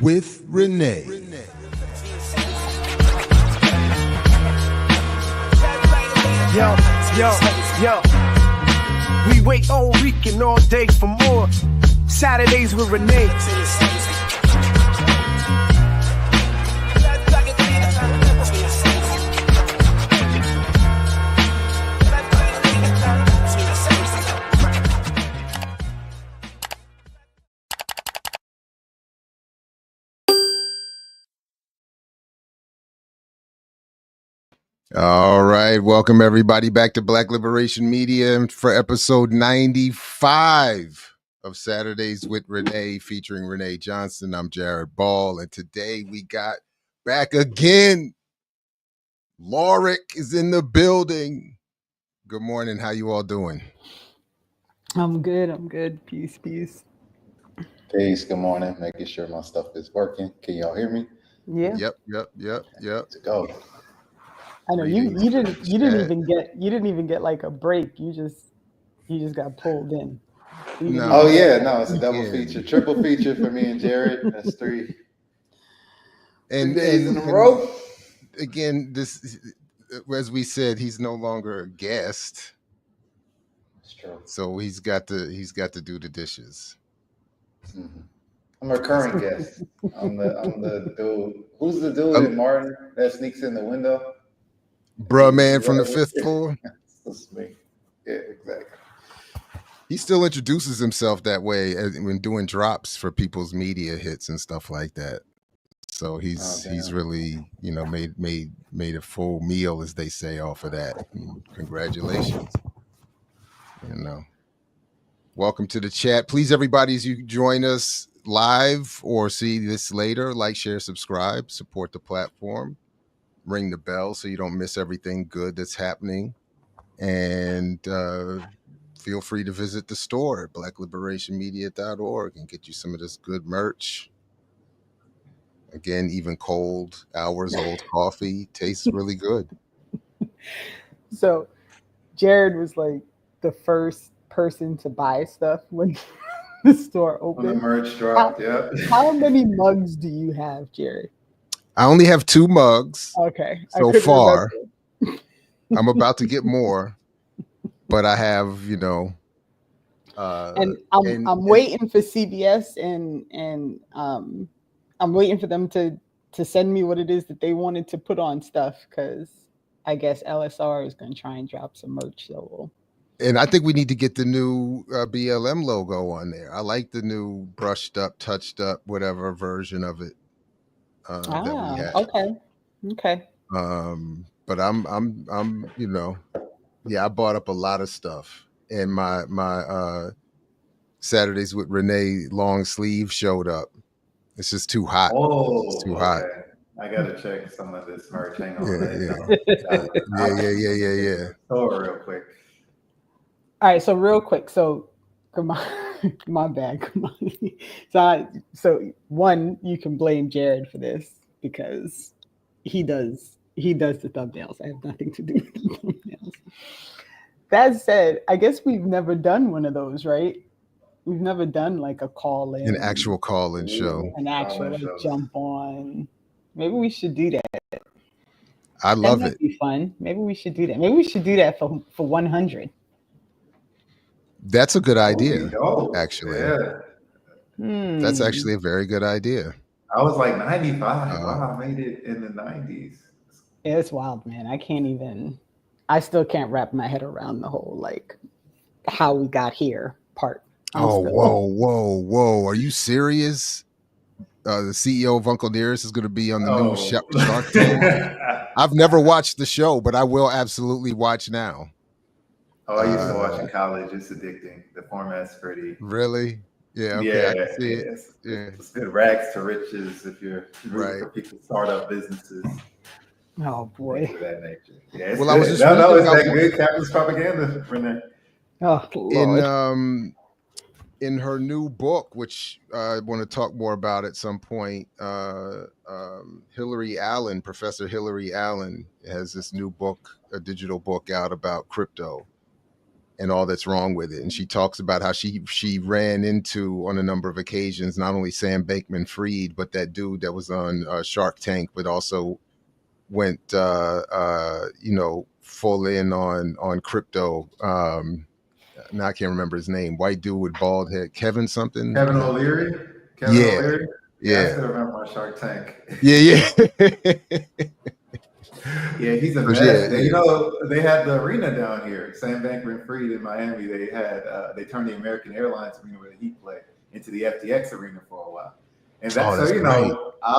with Renee. Yo. We wait all week and all day for more. Saturdays with Renee. All right, welcome everybody back to Black Liberation Media for episode 95 of Saturdays with Renee, featuring Renee Johnson. I'm Jared Ball, and today we got back again. Lorik is in the building. Good morning. How you all doing? I'm good. Peace. Peace. Good morning. Making sure my stuff is working. Can y'all hear me? Yeah. Yep. Let's go. I know you didn't even get like a break. You just got pulled in. No. It's a double feature, triple feature for me and Jared. That's three. And days in a row. Again, this, as we said, he's no longer a guest. That's true. So he's got to do the dishes. Mm-hmm. I'm a recurring guest. I'm the dude. Who's the dude in Martin that sneaks in the window? Bruh man from the fifth floor. That's me. Yeah, exactly. He still introduces himself that way when doing drops for people's media hits and stuff like that. So he's really, made a full meal, as they say, off of that. Congratulations. Welcome to the chat. Please, everybody, as you join us live or see this later, like, share, subscribe, support the platform, ring the bell so you don't miss everything good that's happening. And feel free to visit the store at blackliberationmedia.org and get you some of this good merch. Again, even cold, hours old coffee tastes really good. So Jared was like the first person to buy stuff when the store opened. When the merch dropped, yeah. How many mugs do you have, Jared? I only have 2 mugs. Okay. So far. I'm about to get more, but I have, and I'm waiting for CBS and I'm waiting for them to send me what it is that they wanted to put on stuff, because I guess LSR is going to try and drop some merch. And I think we need to get the new BLM logo on there. I like the new brushed up, touched up, whatever version of it that we have. Okay. But I'm I bought up a lot of stuff, and my Saturdays with Renee long sleeve showed up. It's just too hot. It's too hot. I gotta check some of this merch. Hang on. Yeah. Store real quick. All right, so real quick. So my bad. So one, you can blame Jared for this because he does the thumbnails. I have nothing to do with the thumbnails. That said, I guess we've never done one of those, right? We've never done like a call-in. An actual call-in show. An actual jump on. Maybe we should do that. I love it. That might be fun. Maybe we should do that. Maybe we should do that for 100. That's a good idea, actually. Yeah. That's actually a very good idea. I was like 95. Wow, I made it in the 90s. Yeah, it's wild, man. I still can't wrap my head around the whole, like, how we got here part. Whoa. Are you serious? The CEO of Uncle Nearest is going to be on the new Shark Tank. I've never watched the show, but I will absolutely watch now. I used to watch in college. It's addicting. The format's pretty. Really? Yeah. Okay. I can see it. It's good. Rags to riches. If you're rooting for people to start up businesses. Oh boy. Of that nature. Yeah. Well, I was just it's that good capitalist propaganda, Renee. Oh Lord. In her new book, which I want to talk more about at some point, Professor Hillary Allen has this new book, a digital book out about crypto. and all that's wrong with it. And she talks about how she ran into on a number of occasions not only Sam Bankman-Fried, but that dude that was on Shark Tank, but also went full in on crypto. Now I can't remember his name. White dude with bald head, Kevin something. Kevin O'Leary. O'Leary. Yeah, I still remember my Shark Tank. Yeah. Yeah, he's a mess. Yeah. They had the arena down here, Sam Bankman-Fried in Miami. They had they turned the American Airlines arena where he played into the FTX arena for a while. And that's I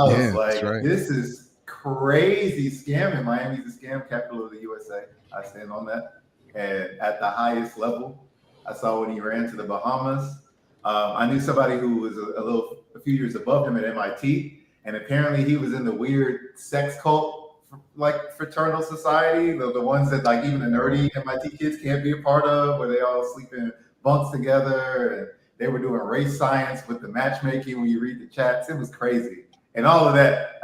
was like, this is crazy scamming. Miami's the scam capital of the USA. I stand on that. And at the highest level, I saw when he ran to the Bahamas. I knew somebody who was a few years above him at MIT, and apparently he was in the weird sex cult, like fraternal society, the ones that like even the nerdy MIT kids can't be a part of, where they all sleep in bunks together, and they were doing race science with the matchmaking when you read the chats. It was crazy. And all of that,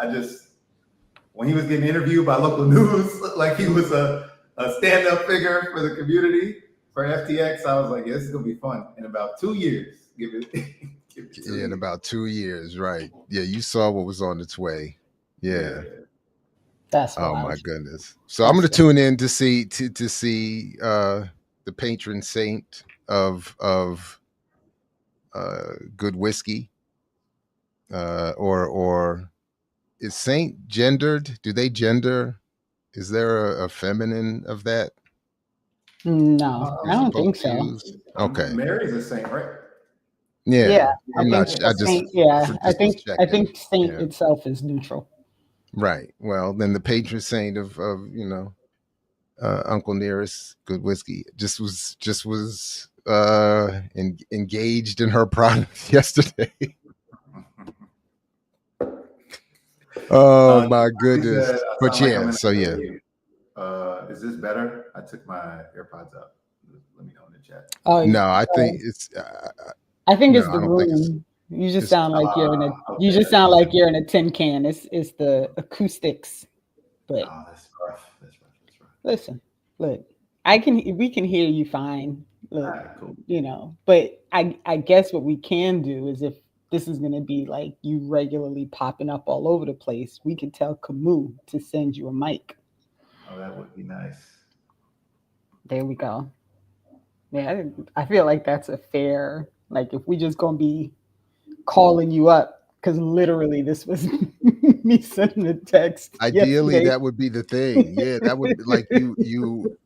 when he was getting interviewed by local news, like he was a stand-up figure for the community for FTX, I was like, yeah, this is gonna be fun. In about 2 years, give it 2 years. In about 2 years, right? Yeah, you saw what was on its way. Yeah. That's my goodness. So I'm going to tune in to see the patron saint of good whiskey, or is saint gendered? Do they gender? Is there a feminine of that? No, I don't think so. Okay, Mary's a saint, right? Yeah, I'm not. I think saint itself is neutral. Right. Well, then the patron saint of Uncle Nearest good whiskey just was engaged in her product yesterday. Oh my goodness! But yeah, so yeah. Is this better? I took my AirPods out. Let me know in the chat. No, I think it's. I think it's the room. You just sound like you're in a. You just sound like you're in a tin can. It's the acoustics, but. Oh, that's rough. That's rough. Listen, look, we can hear you fine. Look, cool. But I guess what we can do is if this is going to be like you regularly popping up all over the place, we can tell Camus to send you a mic. Oh, that would be nice. There we go. Yeah, I feel like that's a fair. Like if we just gonna be calling you up, because literally this was me sending a text. Ideally, yesterday. That would be the thing. Yeah, that would like you.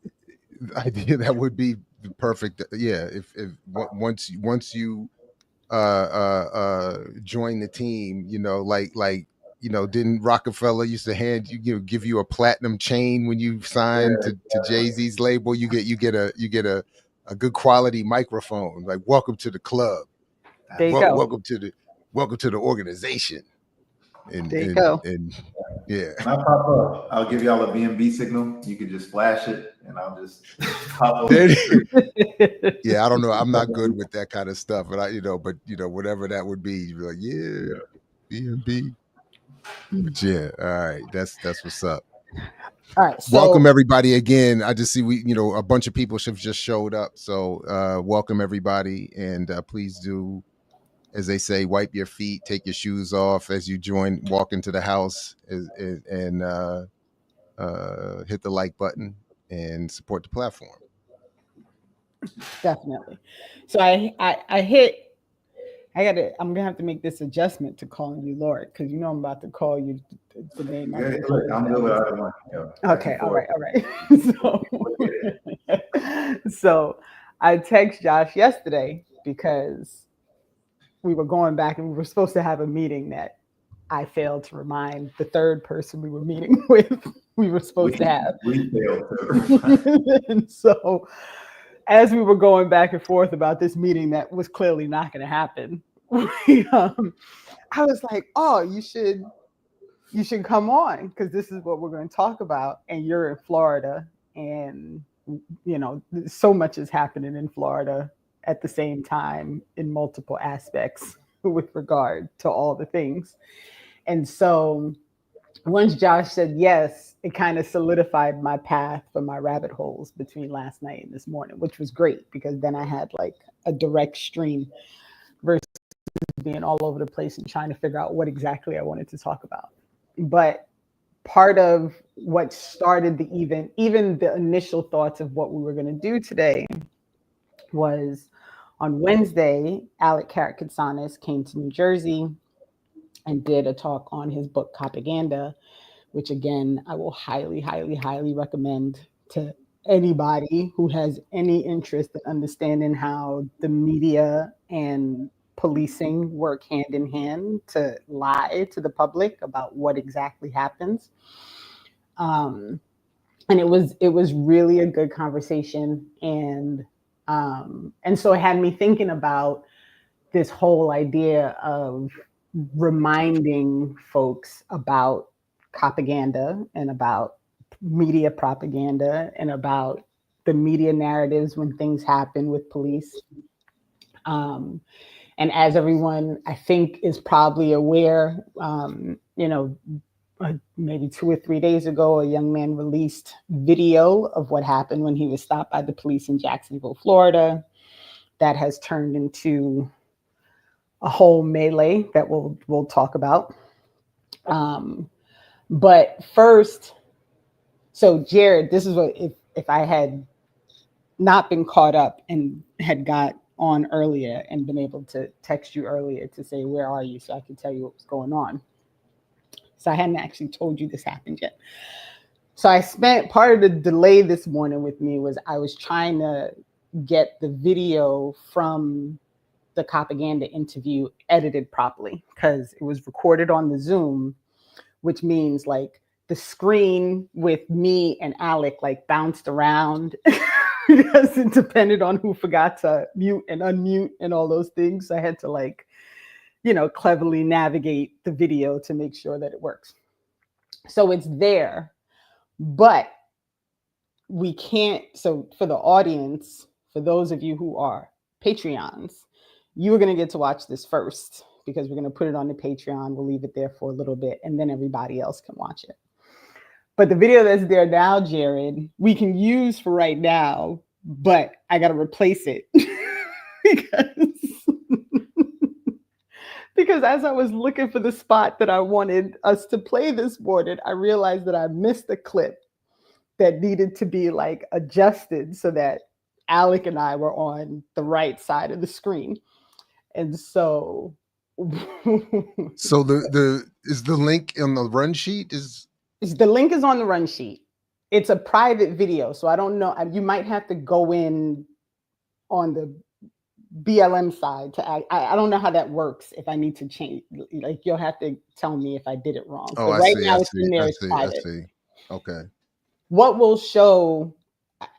Idea that would be perfect. Yeah, if once you join the team, didn't Rockefeller used to give you a platinum chain when you signed to Jay-Z's label? You get a good quality microphone. Like, welcome to the club. There you go. Welcome to the organization. And there you go. And yeah. When I pop up, I'll give y'all a BNB signal. You can just flash it, and I'll just pop up. Yeah, I don't know. I'm not good with that kind of stuff, but whatever that would be, you'd be like, yeah, BNB. But yeah, all right, that's what's up. All right, so welcome everybody again. I just see a bunch of people have just showed up, so welcome everybody, and please do, as they say, wipe your feet, take your shoes off as you walk into the house, and hit the like button and support the platform. Definitely. So I'm gonna have to make this adjustment to calling you Lord, because I'm about to call you the name. Yeah, I'm good with either one. Okay, all right. So I text Josh yesterday because we were going back and we were supposed to have a meeting that I failed to remind the third person we were meeting with we were supposed to have. We failed to. And so as we were going back and forth about this meeting that was clearly not going to happen, I was like, oh, you should come on, because this is what we're going to talk about. And you're in Florida, and, so much is happening in Florida at the same time in multiple aspects with regard to all the things. And so once Josh said yes, it kind of solidified my path for my rabbit holes between last night and this morning, which was great because then I had like a direct stream versus being all over the place and trying to figure out what exactly I wanted to talk about. But part of what started the even the initial thoughts of what we were going to do today was on Wednesday, Alec Katsanis came to New Jersey and did a talk on his book Copaganda, which again, I will highly, highly, highly recommend to anybody who has any interest in understanding how the media and policing work hand in hand to lie to the public about what exactly happens. And it was really a good conversation, and so it had me thinking about this whole idea of reminding folks about propaganda and about media propaganda and about the media narratives when things happen with police. And as everyone, I think, is probably aware, maybe 2 or 3 days ago, a young man released video of what happened when he was stopped by the police in Jacksonville, Florida. That has turned into a whole melee that we'll talk about. But first, so Jared, this is what, if I had not been caught up and had got on earlier and been able to text you earlier to say, where are you? So I could tell you what was going on. So I hadn't actually told you this happened yet. So I spent part of the delay this morning with me was I was trying to get the video from the Copaganda interview edited properly because it was recorded on the Zoom, which means like the screen with me and Alec like bounced around because it depended on who forgot to mute and unmute and all those things. So I had to like, cleverly navigate the video to make sure that it works. So it's there, but we can't. So for the audience, for those of you who are Patreons, you are going to get to watch this first because we're going to put it on the Patreon. We'll leave it there for a little bit and then everybody else can watch it. But the video that's there now, Jared, we can use for right now, but I got to replace it because as I was looking for the spot that I wanted us to play this morning, I realized that I missed a clip that needed to be like adjusted so that Alec and I were on the right side of the screen. And so so the is the link on the run sheet the link is on the run sheet. It's a private video, so I don't know. You might have to go in on the BLM side to I don't know how that works. If I need to change, like you'll have to tell me if I did it wrong. Oh, right now it's in there. I see. Okay. What will show,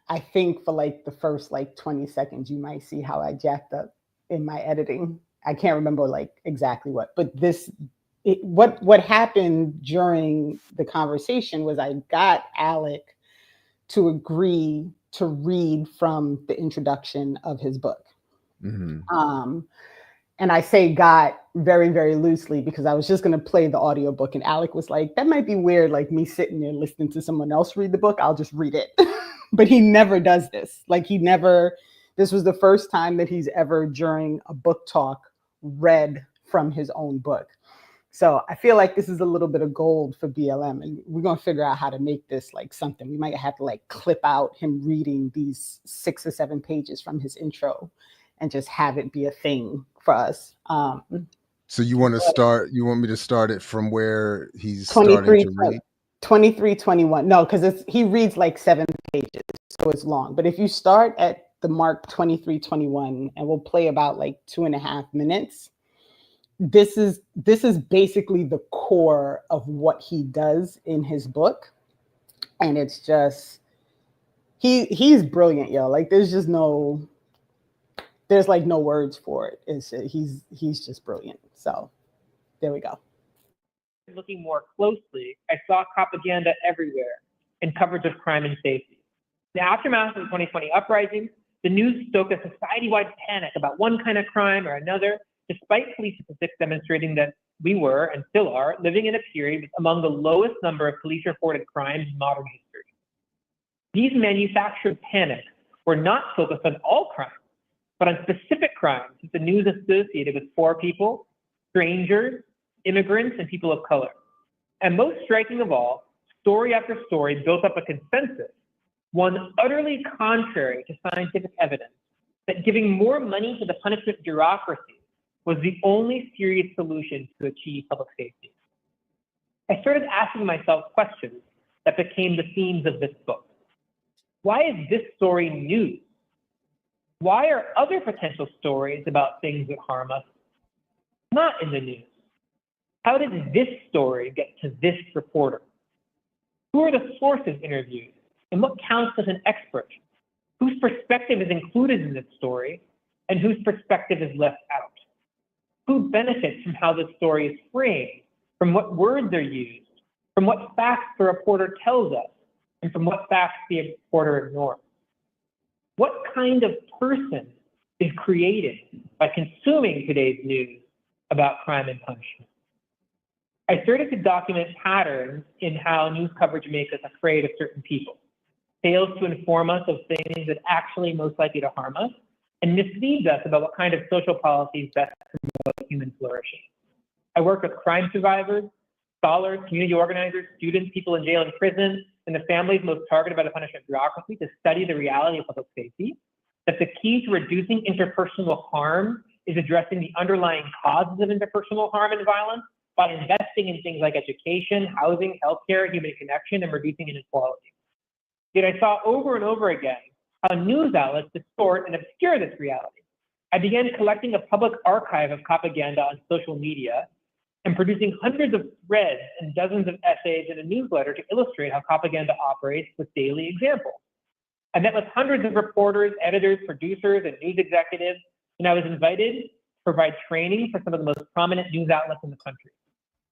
I think, for like the first like 20 seconds, you might see how I jacked up in my editing. I can't remember like exactly what, but what happened during the conversation was I got Alec to agree to read from the introduction of his book. Mm-hmm. And I say got very, very loosely because I was just going to play the audiobook and Alec was like, that might be weird, like me sitting there listening to someone else read the book. I'll just read it. But he never does this. Like this was the first time that he's ever during a book talk read from his own book. So I feel like this is a little bit of gold for BLM, and we're going to figure out how to make this like something. We might have to like clip out him reading these 6 or 7 pages from his intro and just have it be a thing for us. So you want me to start it from where he's starting to read? 23, 21. No, because he reads like 7 pages, so it's long. But if you start at the mark 23, 21, and we'll play about like 2.5 minutes, this is basically the core of what he does in his book. And it's just, he's brilliant, yo. Like there's like no words for it. He's just brilliant. So there we go. Looking more closely, I saw propaganda everywhere in coverage of crime and safety. In the aftermath of the 2020 uprising, the news stoked a society-wide panic about one kind of crime or another, despite police statistics demonstrating that we were, and still are, living in a period with among the lowest number of police-reported crimes in modern history. These manufactured panics were not focused on all crimes, but on specific crimes that the news associated with poor people, strangers, immigrants, and people of color. And most striking of all, story after story built up a consensus, one utterly contrary to scientific evidence, that giving more money to the punishment bureaucracy was the only serious solution to achieve public safety. I started asking myself questions that became the themes of this book. Why is this story news? Why are other potential stories about things that harm us not in the news? How did this story get to this reporter? Who are the sources interviewed? And what counts as an expert? Whose perspective is included in this story and whose perspective is left out? Who benefits from how the story is framed, from what words are used, from what facts the reporter tells us, and from what facts the reporter ignores? What kind of person is created by consuming today's news about crime and punishment? I started to document patterns in how news coverage makes us afraid of certain people, fails to inform us of things that actually most likely to harm us, and misleads us about what kind of social policies best promote human flourishing. I work with crime survivors, scholars, community organizers, students, people in jail and prison, and the families most targeted by the punishment bureaucracy to study the reality of public safety, that the key to reducing interpersonal harm is addressing the underlying causes of interpersonal harm and violence by investing in things like education, housing, healthcare, human connection, and reducing inequality. Yet I saw over and over again how news outlets distort and obscure this reality. I began collecting a public archive of propaganda on social media and producing hundreds of threads and dozens of essays in a newsletter to illustrate how propaganda operates with daily examples. I met with hundreds of reporters, editors, producers, and news executives, and I was invited to provide training for some of the most prominent news outlets in the country.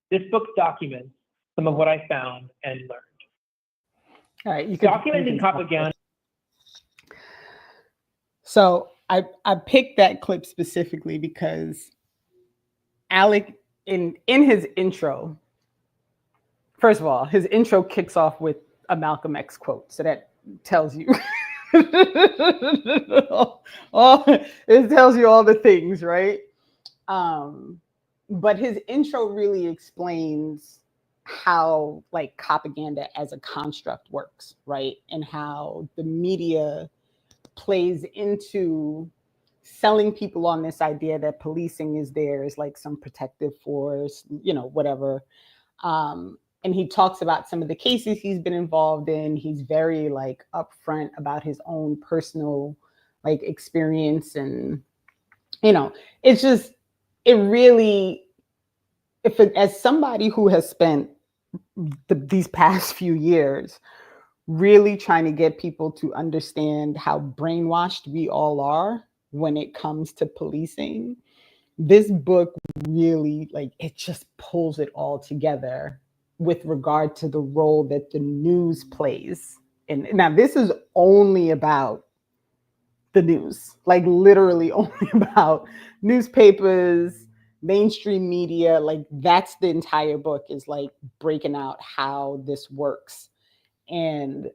This book documents some of what I found and learned. All right, Documenting propaganda. So I picked that clip specifically because Alec, in his intro, first of all, his intro kicks off with a Malcolm X quote. So that tells you, it tells you all the things, right? But his intro really explains how like propaganda as a construct works, right? And how the media plays into selling people on this idea that policing is there as like some protective force, you know, whatever. And he talks about some of the cases he's been involved in. He's very like upfront about his own personal like experience. And, you know, it's just, it really, as somebody who has spent these past few years really trying to get people to understand how brainwashed we all are when it comes to policing, this book really, like, it just pulls it all together with regard to the role that the news plays. And now this is only about the news, like literally only about newspapers, mainstream media. Like that's the entire book, is like breaking out how this works. And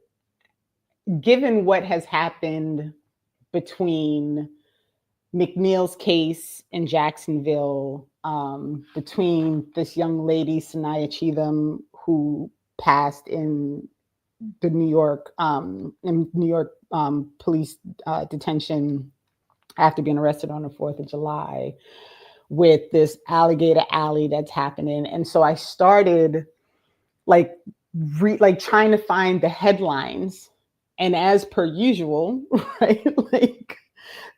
given what has happened between McNeil's case in Jacksonville, between this young lady, Sanaya Cheatham, who passed in the New York police detention after being arrested on the 4th of July, with this Alligator Alley that's happening. And so I started like trying to find the headlines. And as per usual, right, like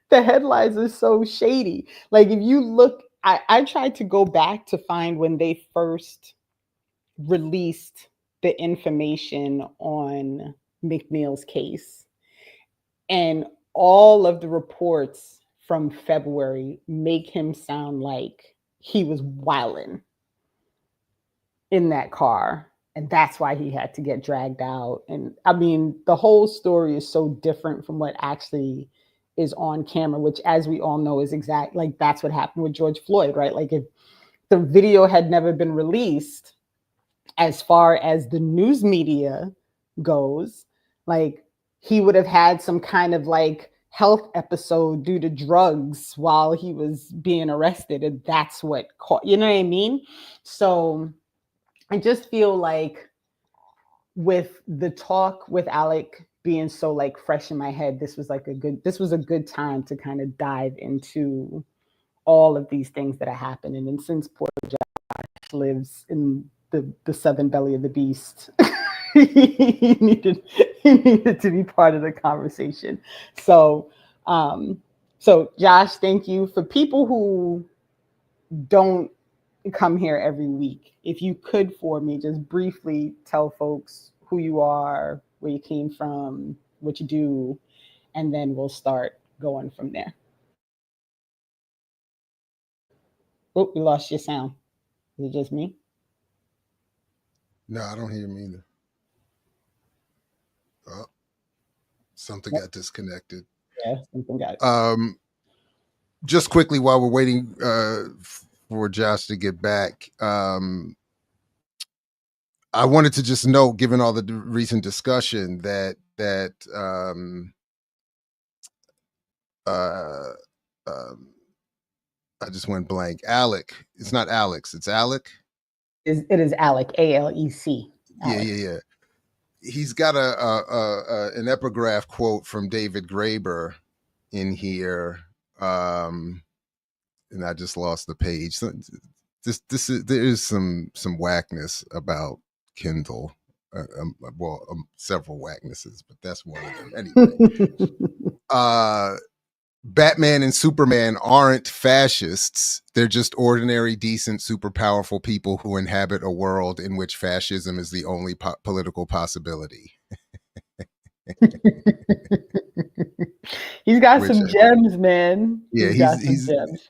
the headlines are so shady. Like if you look, I tried to go back to find when they first released the information on McNeil's case. And all of the reports from February make him sound like he was wilding in that car. And that's why he had to get dragged out. And I mean, the whole story is so different from what actually is on camera, which, as we all know, is like that's what happened with George Floyd, right? Like if the video had never been released, as far as the news media goes, like he would have had some kind of like health episode due to drugs while he was being arrested, and that's what caught, you know what I mean? So I just feel like with the talk with Alec being so like fresh in my head, this was a good time to kind of dive into all of these things that are happening. And since poor Josh lives in the southern belly of the beast, he needed to be part of the conversation. So Josh, thank you. For people who don't come here every week, if you could for me just briefly tell folks who you are, where you came from, what you do, and then we'll start going from there. Oh, we lost your sound. Is it just me? No, I don't hear him either. Oh, something got disconnected. Yeah, something got it. Just quickly, while we're waiting for Josh to get back, I wanted to just note, given all the recent discussion, that I just went blank. Alec. It's not Alex. It's Alec. It is Alec, A-L-E-C. Alec. Yeah. He's got an epigraph quote from David Graeber in here, and I just lost the page. There is some whackness about Kindle. Several whacknesses, but that's one of them. Anyway, Batman and Superman aren't fascists. They're just ordinary, decent, super powerful people who inhabit a world in which fascism is the only political possibility. He's got some gems, man. Yeah, he's gems.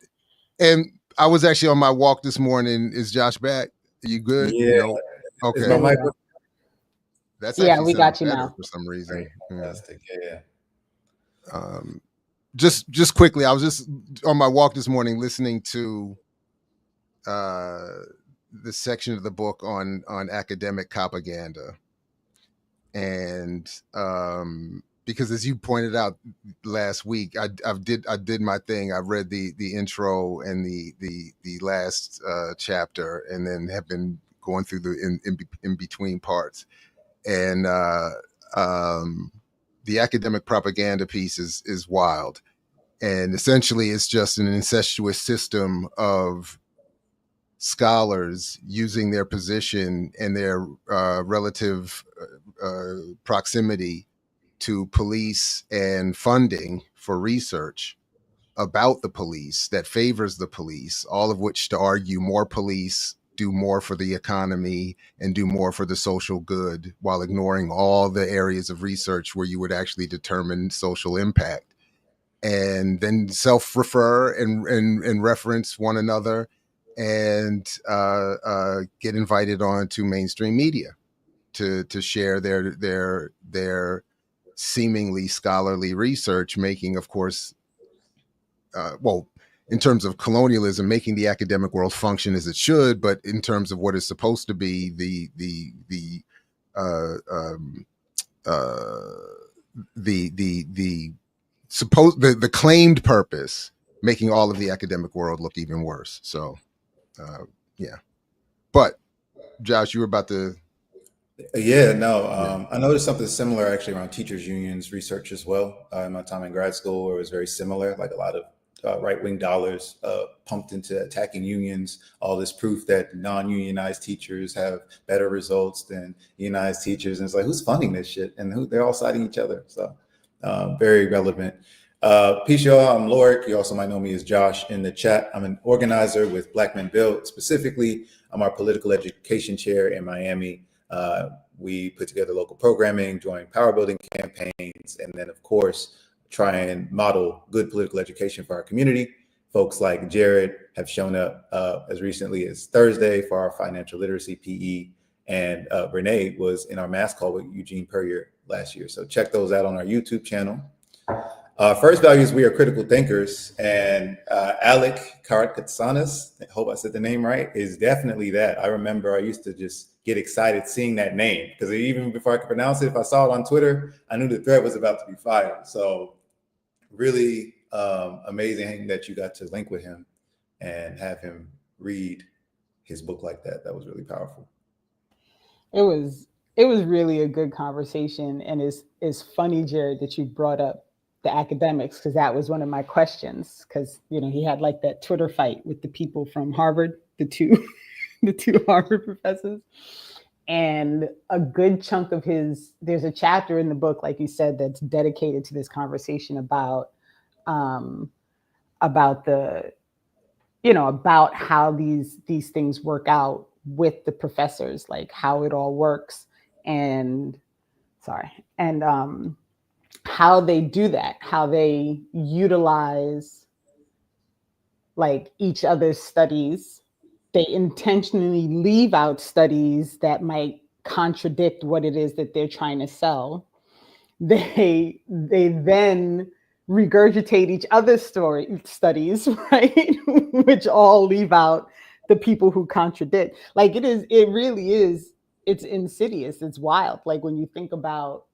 And I was actually on my walk this morning. Is Josh back? Are you good? Yeah. No? Okay. That's we got you now for some reason. Fantastic. Yeah. Just quickly, I was just on my walk this morning listening to the section of the book on academic copaganda, and because as you pointed out last week, I did my thing. I read the intro and the last chapter, and then have been going through the in between parts, and the academic propaganda piece is wild. And essentially, it's just an incestuous system of scholars using their position and their relative proximity to police and funding for research about the police that favors the police, all of which to argue more police do more for the economy and do more for the social good, while ignoring all the areas of research where you would actually determine social impact. And then self-refer and reference one another, and get invited on to mainstream media to share their seemingly scholarly research, making, of course, in terms of colonialism, making the academic world function as it should, but in terms of what is supposed to be the claimed purpose, making all of the academic world look even worse. So, yeah. But Josh, you were about to. I noticed something similar actually around teachers unions research as well. In my time in grad school, where it was very similar, like a lot of right-wing dollars pumped into attacking unions, all this proof that non-unionized teachers have better results than unionized teachers. And it's like, who's funding this shit? And they're all citing each other. So very relevant. Peace, y'all. I'm Lorik. You also might know me as Josh in the chat. I'm an organizer with Black Men Build. Specifically, I'm our political education chair in Miami. We put together local programming, join power building campaigns, and then, of course, try and model good political education for our community. Folks like Jared have shown up as recently as Thursday for our financial literacy PE, and Renee was in our mass call with Eugene Puryear last year. So check those out on our YouTube channel. First value is we are critical thinkers, and Alec Karatsanis, I hope I said the name right, is definitely that. I remember I used to just get excited seeing that name because even before I could pronounce it, if I saw it on Twitter, I knew the thread was about to be fired. So really amazing that you got to link with him and have him read his book like that. That was really powerful. It was really a good conversation, and it's funny, Jared, that you brought up the academics, because that was one of my questions, because he had like that Twitter fight with the people from Harvard, the two Harvard professors, and a good chunk of there's a chapter in the book, like you said, that's dedicated to this conversation about the about how these things work out with the professors, like how it all works, and how they do that, how they utilize like each other's studies. They intentionally leave out studies that might contradict what it is that they're trying to sell. They then regurgitate each other's studies, right? Which all leave out the people who contradict. Like it really is, it's insidious, it's wild. Like when you think about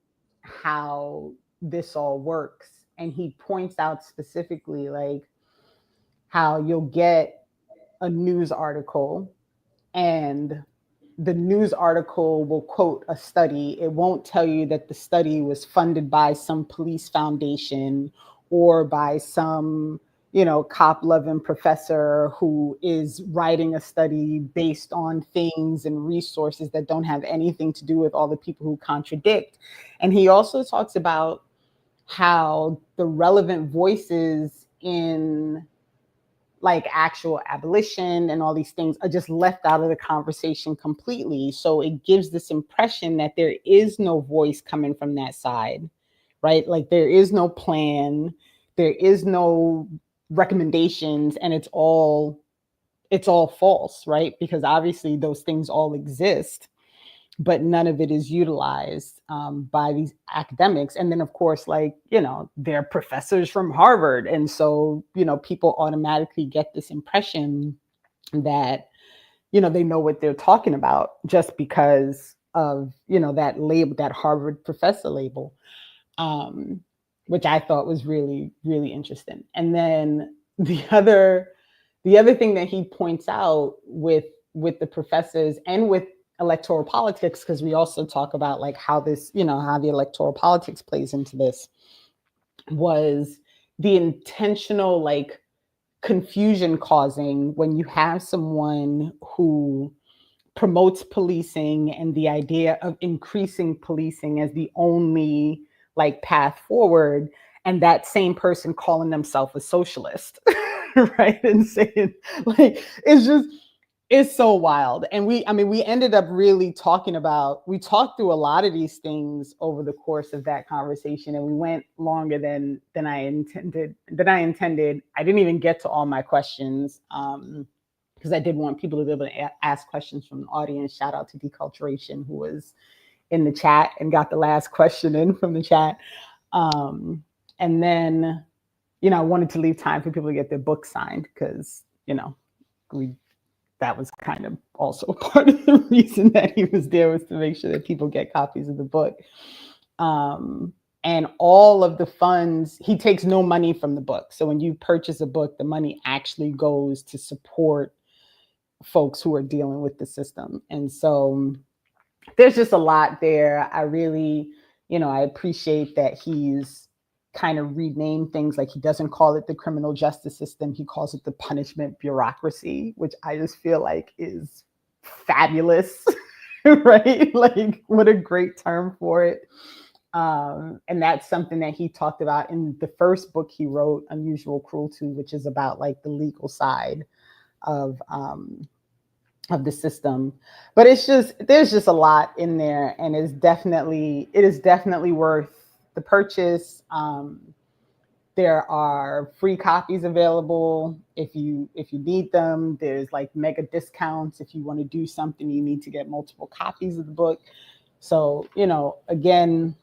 how this all works, and he points out specifically like how you'll get a news article, and the news article will quote a study. It won't tell you that the study was funded by some police foundation or by some, cop-loving professor who is writing a study based on things and resources that don't have anything to do with all the people who contradict. And he also talks about how the relevant voices in like actual abolition and all these things are just left out of the conversation completely. So it gives this impression that there is no voice coming from that side, right? Like there is no plan, there is no recommendations, and it's all false, right? Because obviously those things all exist, but none of it is utilized by these academics. And then of course, like, they're professors from Harvard. And so, people automatically get this impression that, they know what they're talking about just because of, that label, that Harvard professor label, which I thought was really, really interesting. And then the other thing that he points out with the professors and with electoral politics, because we also talk about like how this, how the electoral politics plays into this, was the intentional like confusion causing when you have someone who promotes policing and the idea of increasing policing as the only like path forward, and that same person calling themselves a socialist, right? And saying like, it's so wild. And we ended up really we talked through a lot of these things over the course of that conversation, and we went longer than I intended. I didn't even get to all my questions because I did want people to be able to ask questions from the audience. Shout out to Deculturation, who was in the chat and got the last question in from the chat. And then, I wanted to leave time for people to get their book signed because, that was kind of also part of the reason that he was there, was to make sure that people get copies of the book. And all of the funds, he takes no money from the book. So when you purchase a book, the money actually goes to support folks who are dealing with the system. And so there's just a lot there. I really, I appreciate that he's kind of renamed things. Like he doesn't call it the criminal justice system. He calls it the punishment bureaucracy, which I just feel like is fabulous, right? Like what a great term for it. And that's something that he talked about in the first book he wrote, Unusual Cruelty, which is about like the legal side of the system. But there's just a lot in there, and it is definitely worth the purchase. There are free copies available if you need them. There's like mega discounts if you want to do something, you need to get multiple copies of the book. So, again,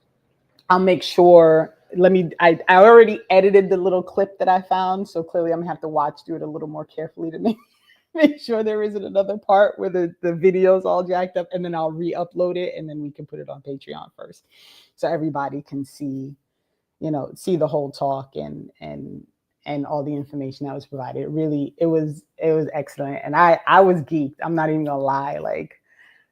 I'll make sure I already edited the little clip that I found. So clearly I'm gonna have to watch through it a little more carefully to make sure there isn't another part where the video's all jacked up, and then I'll re-upload it, and then we can put it on Patreon first. So everybody can see the whole talk and all the information that was provided. It was excellent. And I was geeked. I'm not even gonna lie. Like,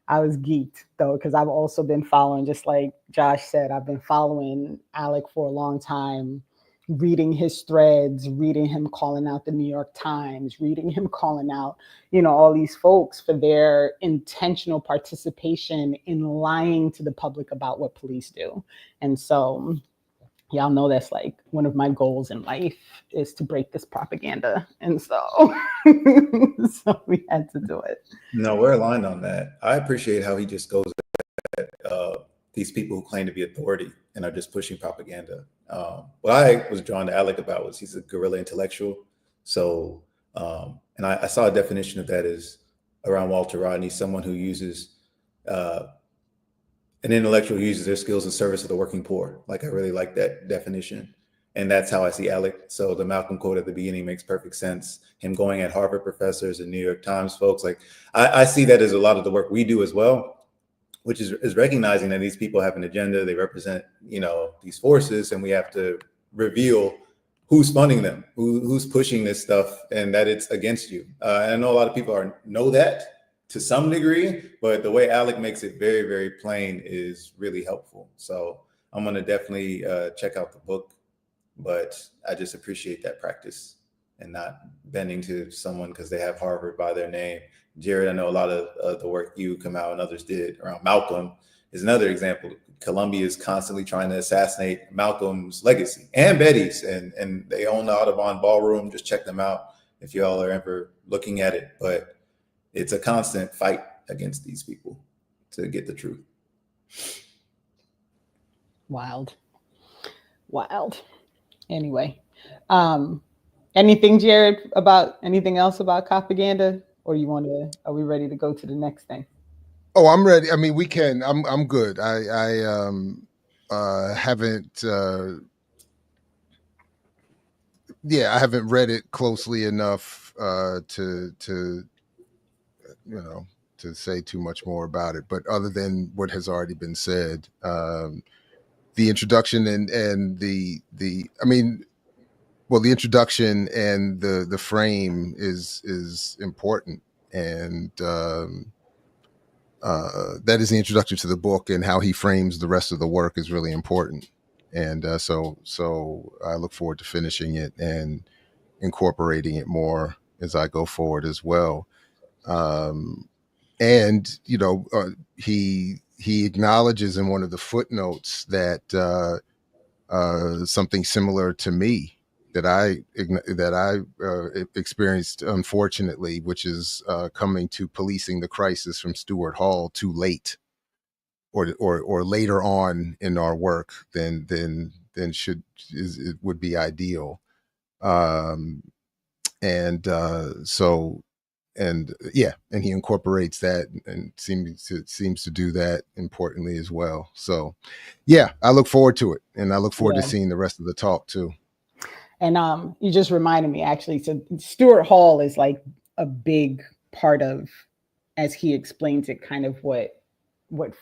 I was geeked though, because I've also been following, just like Josh said, I've been following Alec for a long time, reading his threads, reading him calling out the New York Times, reading him calling out, all these folks for their intentional participation in lying to the public about what police do. And so y'all know that's like one of my goals in life, is to break this propaganda. And so, so we had to do it. No, we're aligned on that. I appreciate how he just goes at these people who claim to be authority and are just pushing propaganda. What I was drawn to Alec about was he's a guerrilla intellectual. So, and I saw a definition of that as around Walter Rodney, someone who uses an intellectual who uses their skills in service of the working poor. Like, I really like that definition. And that's how I see Alec. So the Malcolm quote at the beginning makes perfect sense. Him going at Harvard professors and New York Times folks, like I see that as a lot of the work we do as well, which is recognizing that these people have an agenda. They represent, these forces, and we have to reveal who's funding them, who's pushing this stuff, and that it's against you. And I know a lot of people know that to some degree, but the way Alec makes it very, very plain is really helpful. So I'm going to definitely check out the book, but I just appreciate that practice and not bending to someone because they have Harvard by their name. Jared, I know a lot of the work you come out and others did around Malcolm is another example. Columbia is constantly trying to assassinate Malcolm's legacy and Betty's, and they own the Audubon Ballroom. Just check them out if y'all are ever looking at it. But it's a constant fight against these people to get the truth. Wild. Anyway, anything, Jared, about anything else about copaganda, or are we ready to go to the next thing? Oh, I'm ready. I mean, we can. I'm good. I haven't. I haven't read it closely enough to say too much more about it. But other than what has already been said, the introduction and the introduction and the frame is important, and that is the introduction to the book, and how he frames the rest of the work is really important. And so I look forward to finishing it and incorporating it more as I go forward as well. And he acknowledges in one of the footnotes that something similar to me that I experienced, unfortunately, which is coming to policing the crisis from Stuart Hall too late, or later on in our work than it would be ideal. And he incorporates that and seems to do that importantly as well. So I look forward to it, and I look forward to seeing the rest of the talk too. And you just reminded me, actually. So Stuart Hall is like a big part of, as he explains it, kind of what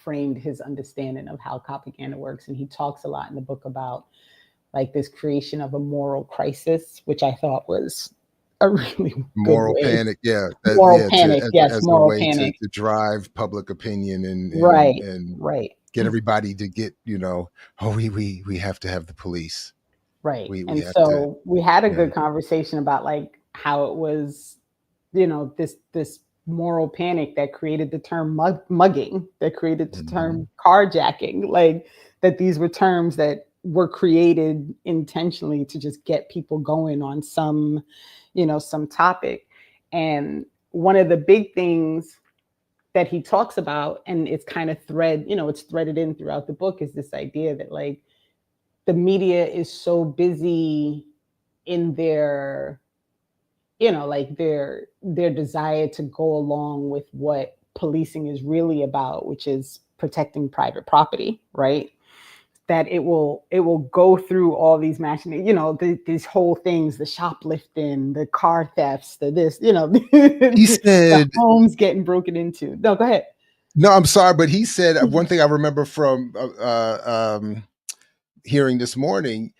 framed his understanding of how propaganda works. And he talks a lot in the book about like this creation of a moral crisis, which I thought was a really moral panic. Moral panic. Yes, moral panic to drive public opinion and get everybody to get, we have to have the police. Right. We had a good conversation about like how it was, this moral panic that created the term mugging, that created the term carjacking, like that these were terms that were created intentionally to just get people going on some topic. And one of the big things that he talks about, and it's kind of it's threaded in throughout the book, is this idea that like the media is so busy in their, their desire to go along with what policing is really about, which is protecting private property, right? that it will go through all these machinations, you know, these whole things, the shoplifting, the car thefts, the this, you know, He said the homes getting broken into. No, go ahead. No, I'm sorry, but he said one thing I remember from hearing this morning: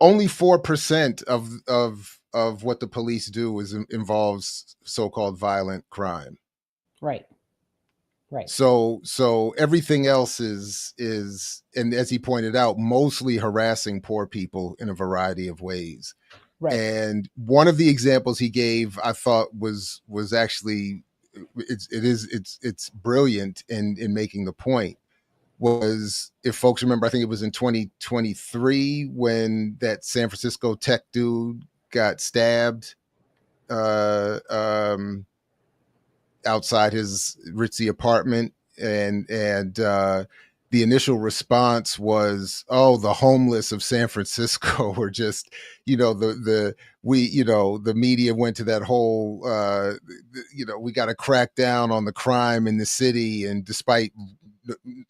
only 4% of what the police do involves so-called violent crime. Right. Right. So everything else is, and as he pointed out, mostly harassing poor people in a variety of ways. Right. And one of the examples he gave, I thought was actually it's brilliant in making the point. Was, if folks remember, I think it was in 2023 when that San Francisco tech dude got stabbed outside his ritzy apartment, and the initial response was, "Oh, the homeless of San Francisco were just, you know, the media went to that whole, we got to crack down on the crime in the city, and despite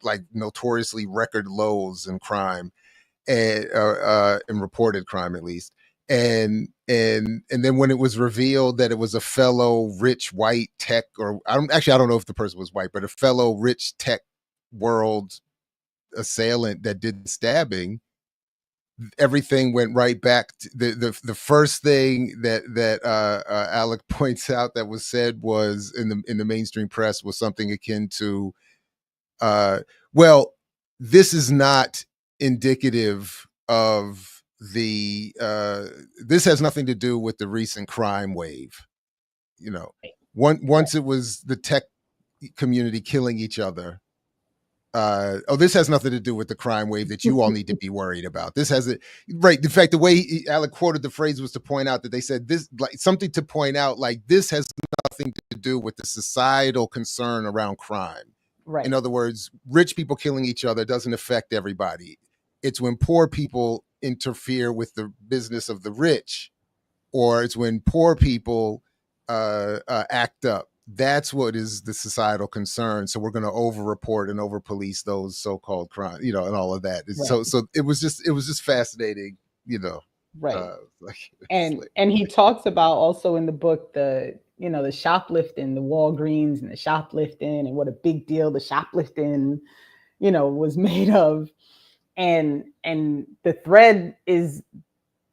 like notoriously record lows in crime and in reported crime at least." And then when it was revealed that it was a fellow rich white tech, or I don't know if the person was white, but a fellow rich tech world assailant that did the stabbing, everything went right back to the first thing that Alec points out that was said was in the mainstream press was something akin to, well, this is not indicative of the this has nothing to do with the recent crime wave. You know, once it was the tech community killing each other. This has nothing to do with the crime wave that you all need to be worried about. This has it right. In fact, the way Alec quoted the phrase was to point out that they said this, like something to point out, like this has nothing to do with the societal concern around crime. Right. In other words, rich people killing each other doesn't affect everybody. It's when poor people interfere with the business of the rich, or it's when poor people act up. That's what is the societal concern. So we're going to over-report and over-police those so-called crimes, you know, and all of that. Right. So it was just fascinating, you know. Right. And he talks about also in the book the shoplifting, the Walgreens and the shoplifting, and what a big deal the shoplifting, you know, was made of. And the thread is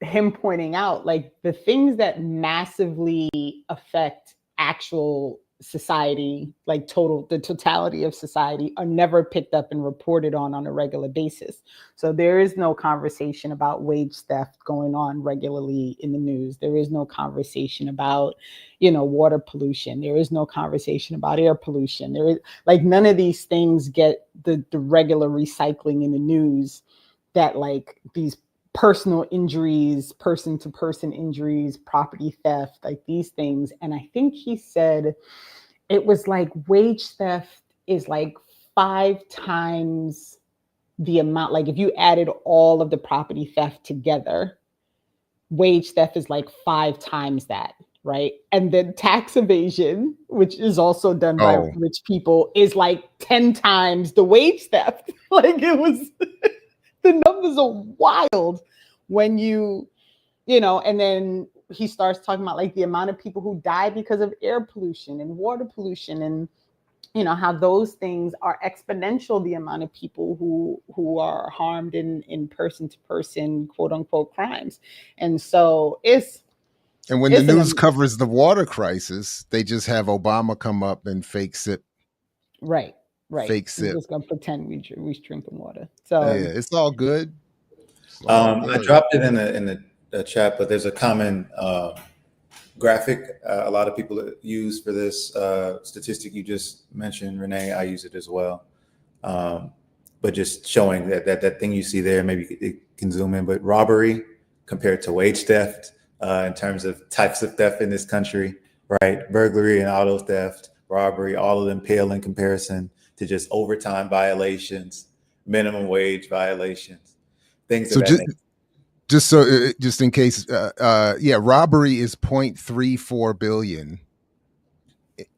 him pointing out like the things that massively affect actual society, like the totality of society, are never picked up and reported on a regular basis. So there is no conversation about wage theft going on regularly in the news. There is no conversation about, you know, water pollution. There is no conversation about air pollution. There is like none of these things get the regular recycling in the news that like these personal injuries, person to person injuries, property theft, like these things. And I think he said it was like wage theft is like 5 times the amount. Like if you added all of the property theft together, wage theft is like 5 times that, right? And then tax evasion, which is also done by rich people, is like 10 times the wage theft. Like it was, the numbers are wild when you know, and then he starts talking about like the amount of people who die because of air pollution and water pollution, and you know how those things are exponential, the amount of people who are harmed in person to person quote unquote crimes. And so and when the news covers the water crisis, they just have Obama come up and fake sip. Right. Fake sip. We're just gonna pretend we drinking water. So yeah, it's all good. I dropped it in the chat, but there's a common graphic a lot of people use for this statistic you just mentioned, Renee. I use it as well, but just showing that thing you see there. Maybe it can zoom in, but robbery compared to wage theft in terms of types of theft in this country, right? Burglary and auto theft, robbery, all of them pale in comparison to just overtime violations, minimum wage violations, things so of that nature. Just in case, robbery is 0.34 billion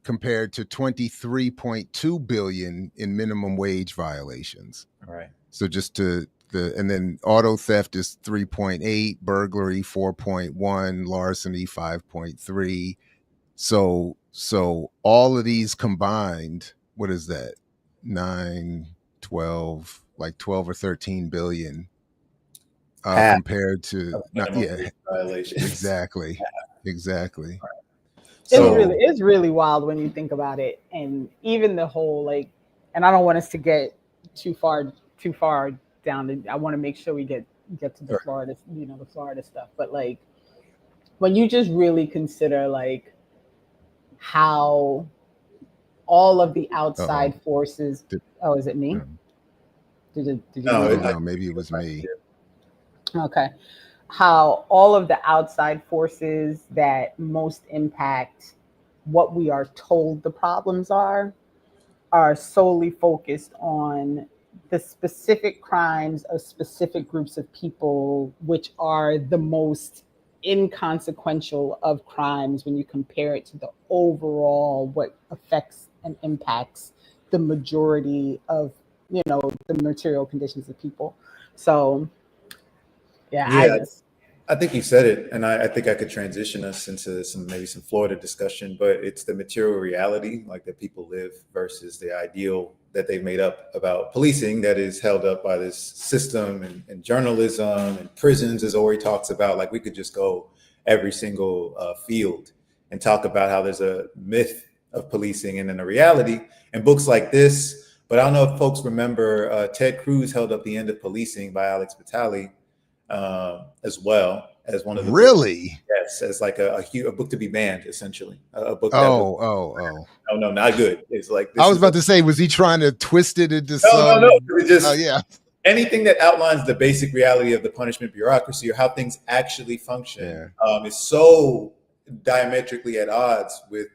compared to 23.2 billion in minimum wage violations. Right. So just to and then auto theft is 3.8, burglary 4.1, larceny 5.3. So all of these combined, what is that? 9, 12, like 12 or 13 billion compared to violations. Exactly. It's really wild when you think about it. And even the whole, like, and I don't want us to get too far down. I want to make sure we get to the Florida, the Florida stuff. But like, when you just really consider like how all of the outside forces. Is it me? Did you? No, maybe it was me. Okay. How all of the outside forces that most impact what we are told the problems are solely focused on the specific crimes of specific groups of people, which are the most inconsequential of crimes when you compare it to the overall what affects and impacts the majority of the material conditions of people. So I think you said it, and I think I could transition us into some Florida discussion, but it's the material reality like that people live versus the ideal that they've made up about policing that is held up by this system and journalism and prisons, as Ori talks about. Like, we could just go every single field and talk about how there's a myth of policing and then a reality, and books like this. But I don't know if folks remember Ted Cruz held up The End of Policing by Alex Vitale, as well as one of the books. Yes, as like a book to be banned, essentially. A book. No, not good. It's like I was about to say, was he trying to twist it into No. It just, yeah. Anything that outlines the basic reality of the punishment bureaucracy or how things actually function is so diametrically at odds with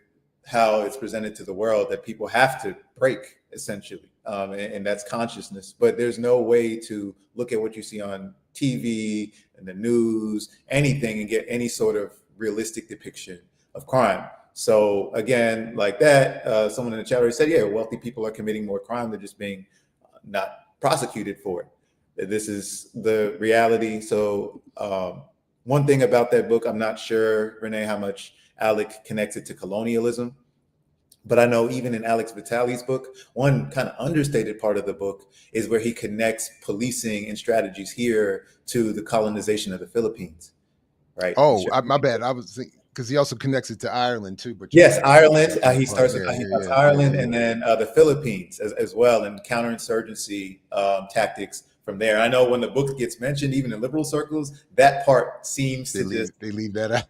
how it's presented to the world that people have to break, essentially. And that's consciousness. But there's no way to look at what you see on TV and the news, anything, and get any sort of realistic depiction of crime. So again, like that, someone in the chat already said, wealthy people are committing more crime. They're just being not prosecuted for it. This is the reality. So one thing about that book, I'm not sure, Renee, how much Alec connects it to colonialism. But I know even in Alex Vitale's book, one kind of understated part of the book is where he connects policing and strategies here to the colonization of the Philippines, right? Oh, my bad. I was thinking, because he also connects it to Ireland too. But yes, Ireland. He starts Ireland and then the Philippines as well, and counterinsurgency tactics from there. I know when the book gets mentioned, even in liberal circles, that part seems they leave that out.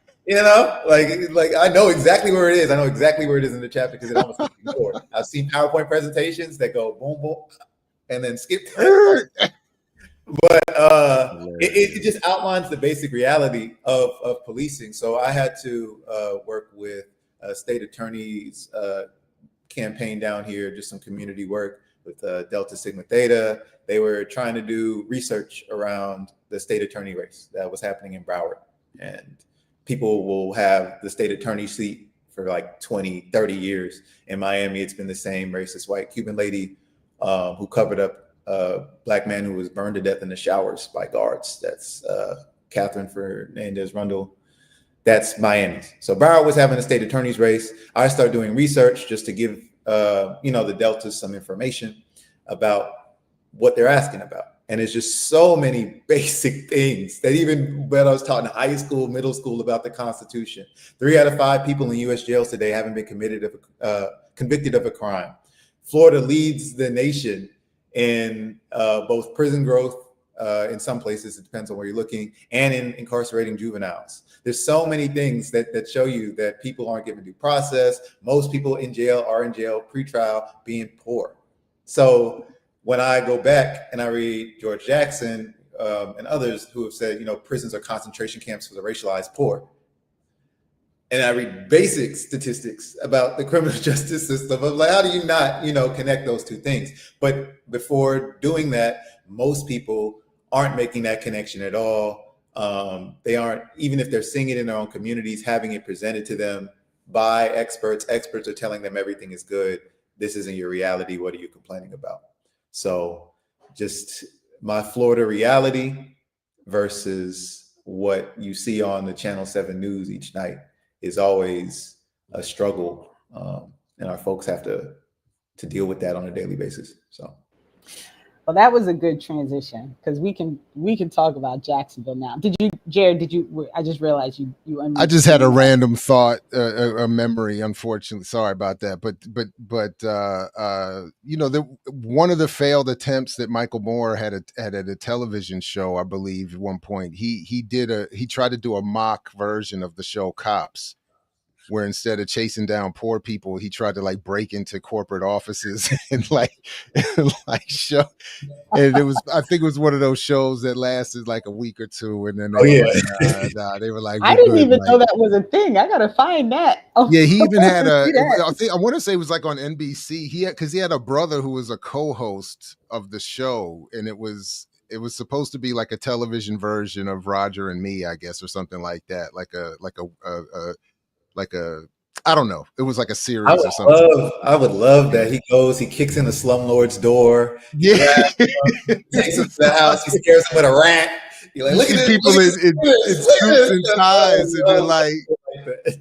Like I know exactly where it is. I know exactly where it is in the chapter because it almost gets ignored. I've seen PowerPoint presentations that go boom, boom, and then skip. But it just outlines the basic reality of policing. So I had to work with a state attorney's campaign down here, just some community work with Delta Sigma Theta. They were trying to do research around the state attorney race that was happening in Broward. And people will have the state attorney seat for like 20, 30 years. In Miami, it's been the same racist white Cuban lady who covered up a Black man who was burned to death in the showers by guards. That's Catherine Fernandez Rundle. That's Miami. So Broward was having a state attorney's race. I started doing research just to give the Deltas some information about what they're asking about. And it's just so many basic things that even when I was taught in high school, middle school about the Constitution, 3 out of 5 people in U.S. jails today haven't been convicted of a crime. Florida leads the nation in both prison growth, in some places, it depends on where you're looking, and in incarcerating juveniles. There's so many things that show you that people aren't given due process. Most people in jail are in jail pre-trial being poor. So when I go back and I read George Jackson and others who have said, prisons are concentration camps for the racialized poor, and I read basic statistics about the criminal justice system, I'm like, how do you not, connect those two things? But before doing that, most people aren't making that connection at all. They aren't, even if they're seeing it in their own communities, having it presented to them by experts. Experts are telling them everything is good. This isn't your reality. What are you complaining about? So just my Florida reality versus what you see on the Channel 7 news each night is always a struggle. And our folks have to deal with that on a daily basis. So. Well, that was a good transition because we can talk about Jacksonville now. Jared? I just realized you. I just had a random thought, a memory. Unfortunately, sorry about that. But one of the failed attempts that Michael Moore had at a television show, I believe, at one point, he tried to do a mock version of the show Cops, where instead of chasing down poor people, he tried to like break into corporate offices and like show. And I think it was one of those shows that lasted like a week or two, and then they were like, I didn't even know that was a thing. I gotta find that. Yeah, he even had I want to say it was like on NBC. Because he had a brother who was a co-host of the show, and it was supposed to be like a television version of Roger and Me, I guess, or something like that, like a I don't know. It was like a series or something. I would love that. He kicks in the slumlord's door. Yeah. Takes him to the house. He scares him with a rat. You're like, look at this. People in suits and ties, and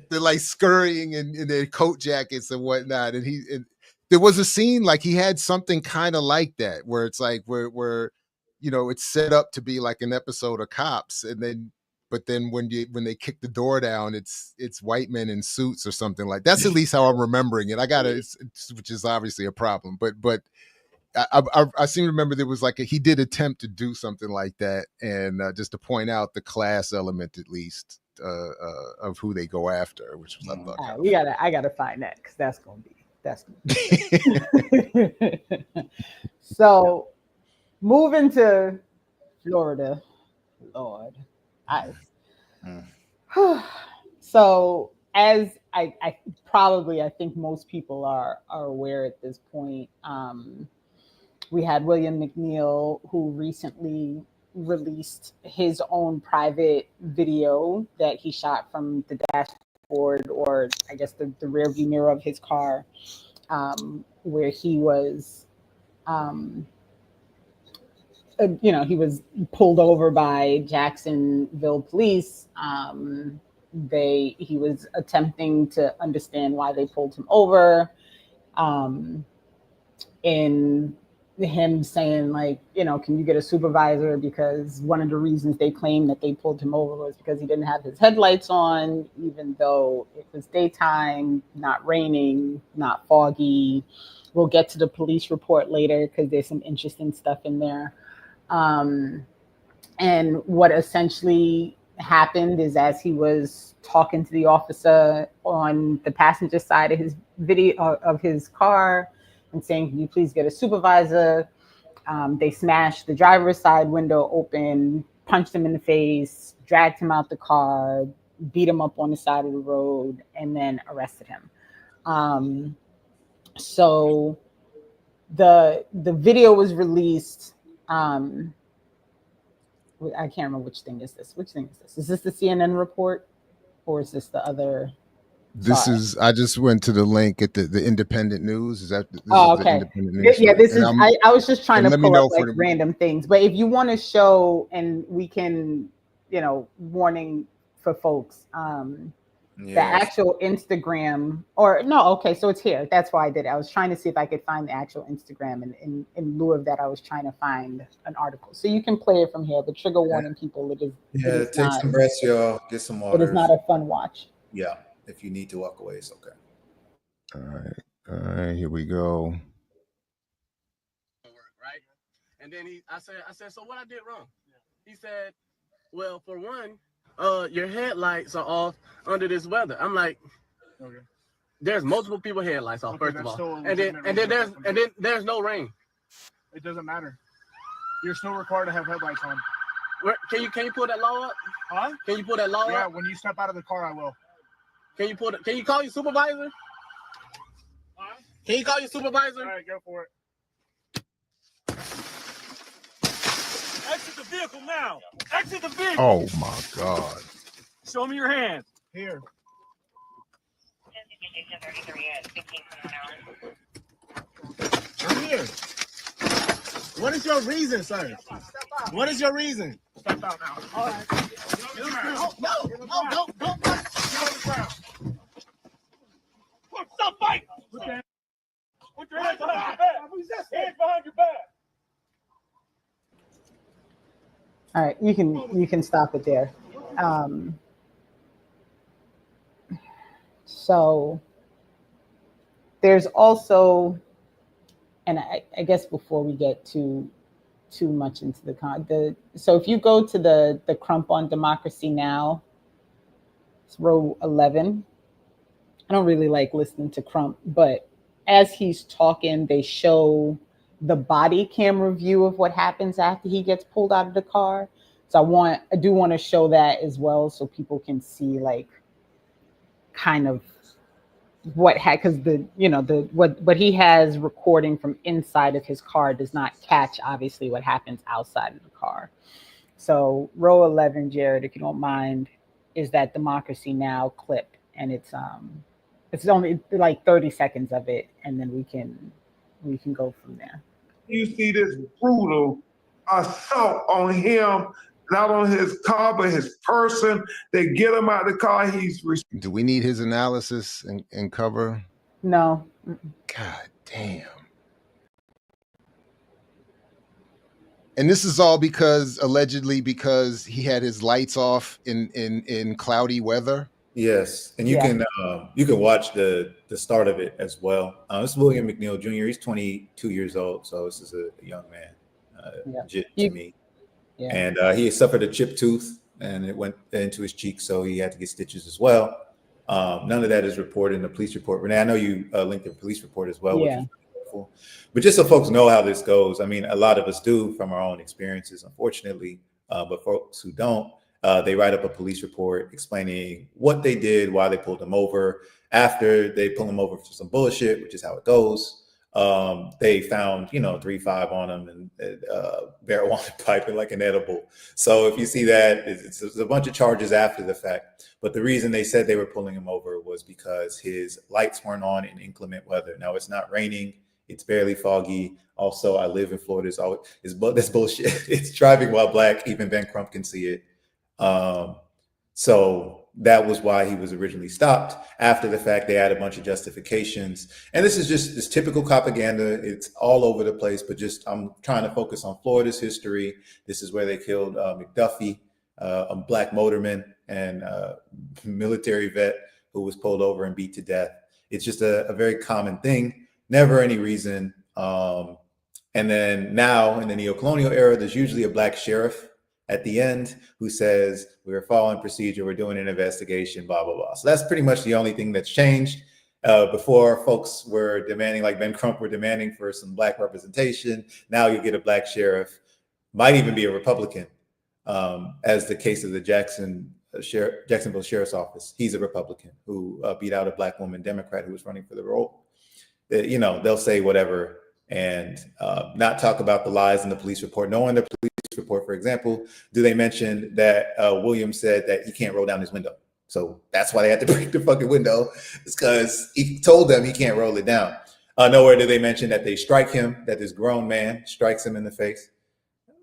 they're like scurrying in their coat jackets and whatnot. And there was a scene like he had something kind of like that, where it's like where it's set up to be like an episode of Cops, but then when they kick the door down, it's white men in suits or something like that. That's at least how I'm remembering it. Which is obviously a problem, but I seem to remember there was like he did attempt to do something like that, and just to point out the class element at least of who they go after, which was I thought. I gotta find that because that's gonna be. So, moving to Florida, Lord. So as I think most people are aware at this point, we had William McNeil, who recently released his own private video that he shot from the dashboard, or I guess the rear view mirror of his car, where he was he was pulled over by Jacksonville police. He was attempting to understand why they pulled him over. In him saying like, can you get a supervisor? Because one of the reasons they claimed that they pulled him over was because he didn't have his headlights on, even though it was daytime, not raining, not foggy. We'll get to the police report later because there's some interesting stuff in there. And what essentially happened is, as he was talking to the officer on the passenger side of his video of his car and saying, "Can you please get a supervisor?" They smashed the driver's side window open, punched him in the face, dragged him out the car, beat him up on the side of the road, and then arrested him. So the video was released. I can't remember which thing is this. Is this the CNN report, or is this the other? I just went to the link at the Independent News. Is that? Okay. Yeah, this is. I was just trying to pull up like random things, but if you want to show, and we can, warning for folks. The actual Instagram, or no, okay, so it's here. That's why I did it. I was trying to see if I could find the actual Instagram, and in lieu of that, I was trying to find an article. So you can play it from here, but trigger warning people, it is take some breaths, y'all. Get some water. It is not a fun watch. Yeah, if you need to walk away, it's okay. All right, here we go. Right? And then I said, so what I did wrong? He said, well, for one, your headlights are off under this weather. I'm like, okay. There's multiple people headlights off, first of all. And then there's no rain. It doesn't matter. You're still required to have headlights on. Can you pull that law up? Huh? Can you pull that law up? Yeah, when you step out of the car, I will. Can you call your supervisor? Huh? Can you call your supervisor? All right, go for it. Exit the vehicle now. Exit the vehicle. Oh my God. Show me your hand. Here. Right here. What is your reason, sir? What is your reason? Step out now. All right. No, don't. Stop fighting. Put your hands behind your back. Hands behind your back. All right, you can stop it there. So there's also, and I guess before we get too much into so if you go to the Crump on Democracy Now, it's row 11. I don't really like listening to Crump, but as he's talking, they show the body camera view of what happens after he gets pulled out of the car. So I do want to show that as well, so people can see like kind of because what he has recording from inside of his car does not catch obviously what happens outside of the car. So row 11, Jared, if you don't mind, is that Democracy Now clip, and it's only like 30 seconds of it, and then we can go from there. You see this brutal assault on him, not on his car, but his person. They get him out of the car. Do we need his analysis and cover? No. God damn. And this is all allegedly because he had his lights off in cloudy weather. Yes, and you can watch the start of it as well. This is William McNeil Jr. He's 22 years old, so this is a young man, legit to me. Yeah. And he suffered a chipped tooth, and it went into his cheek, so he had to get stitches as well. None of that is reported in the police report. Renee, I know you linked the police report as well, which is really helpful. But just so folks know how this goes, I mean, a lot of us do from our own experiences, unfortunately, but folks who don't, they write up a police report explaining what they did, why they pulled them over. After they pull them over for some bullshit, which is how it goes, they found 3.5 on them and marijuana pipe and like an edible. So if you see that, it's a bunch of charges after the fact. But the reason they said they were pulling him over was because his lights weren't on in inclement weather. Now it's not raining. It's barely foggy. Also, I live in Florida. That's bullshit. It's driving while black. Even Ben Crump can see it. So that was why he was originally stopped. After the fact, they had a bunch of justifications. And this is just this typical copaganda. It's all over the place, but I'm trying to focus on Florida's history. This is where they killed McDuffie, a black motorman and military vet who was pulled over and beat to death. It's just a very common thing, never any reason. And then now in the neo-colonial era, there's usually a black sheriff at the end who says, we're following procedure, we're doing an investigation, blah, blah, blah. So that's pretty much the only thing that's changed. Before, folks were demanding, like Ben Crump were demanding for some black representation. Now you get a black sheriff, might even be a Republican, as the case of the Jacksonville Sheriff's Office. He's a Republican who beat out a black woman Democrat who was running for the role. They'll say whatever and not talk about the lies in the police report. No one in the police report, for example, do they mention that William said that he can't roll down his window. So that's why they had to break the fucking window. It's because he told them he can't roll it down. Nowhere do they mention that they strike him, that this grown man strikes him in the face.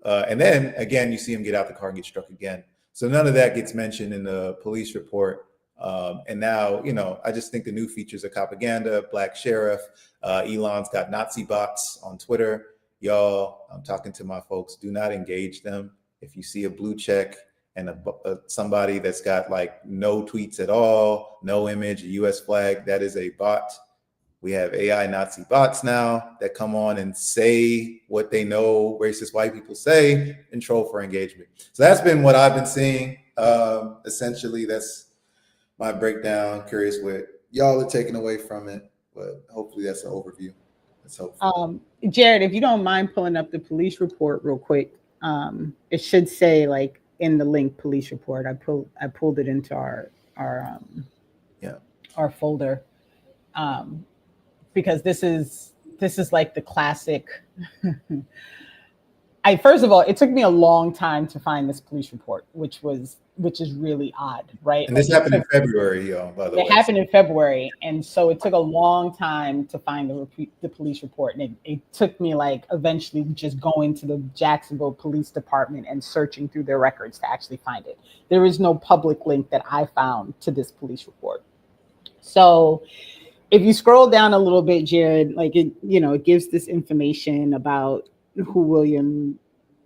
And then again, you see him get out the car and get struck again. So none of that gets mentioned in the police report. And now, I just think the new features are propaganda, black sheriff. Elon's got Nazi bots on Twitter. Y'all, I'm talking to my folks. Do not engage them. If you see a blue check and somebody that's got like no tweets at all, no image, a US flag, that is a bot. We have AI Nazi bots now that come on and say what they know racist white people say and troll for engagement. So that's been what I've been seeing. Essentially, that's my breakdown. Curious what y'all are taking away from it, but hopefully that's an overview. That's helpful. Jared, if you don't mind pulling up the police report real quick, it should say like in the link police report. I pulled it into our folder, because this is like the classic. First of all, it took me a long time to find this police report, which was which is really odd, right? And this happened in February, by the way. It happened in February, and so it took a long time to find the police report, and it took me like eventually just going to the Jacksonville Police Department and searching through their records to actually find it. There is no public link that I found to this police report. So if you scroll down a little bit, Jared, like it gives this information about who William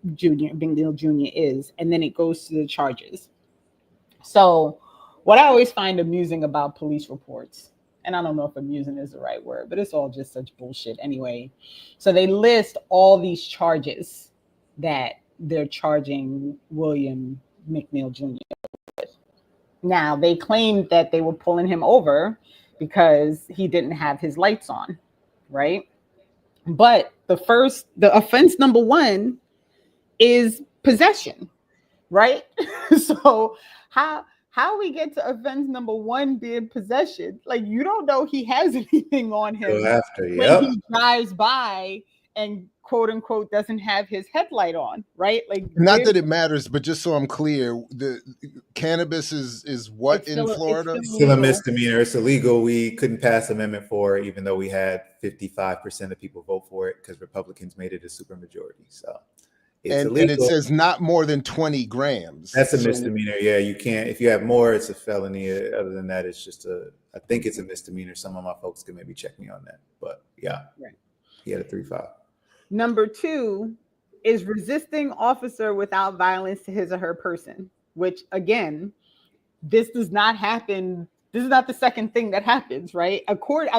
McNeil Jr. is, and then it goes to the charges. So what I always find amusing about police reports, and I don't know if amusing is the right word, but it's all just such bullshit anyway. So they list all these charges that they're charging William McNeil Jr. with. Now, they claimed that they were pulling him over because he didn't have his lights on, right? But the offense number one is possession, right? So how we get to offense number one being possession, like you don't know he has anything on him when he drives by and quote unquote doesn't have his headlight on, right? Like not that it matters, but just so I'm clear, the cannabis is what in Florida? It's still a misdemeanor. It's illegal. We couldn't pass amendment for it, even though we had 55% of people vote for it because Republicans made it a supermajority. So and it says not more than 20 grams. That's a misdemeanor. Yeah, you can't. If you have more, it's a felony. Other than that, it's just I think it's a misdemeanor. Some of my folks can maybe check me on that. But yeah, right. He had a 3.5. Number two is resisting officer without violence to his or her person, which again, this does not happen. This is not the second thing that happens, right? According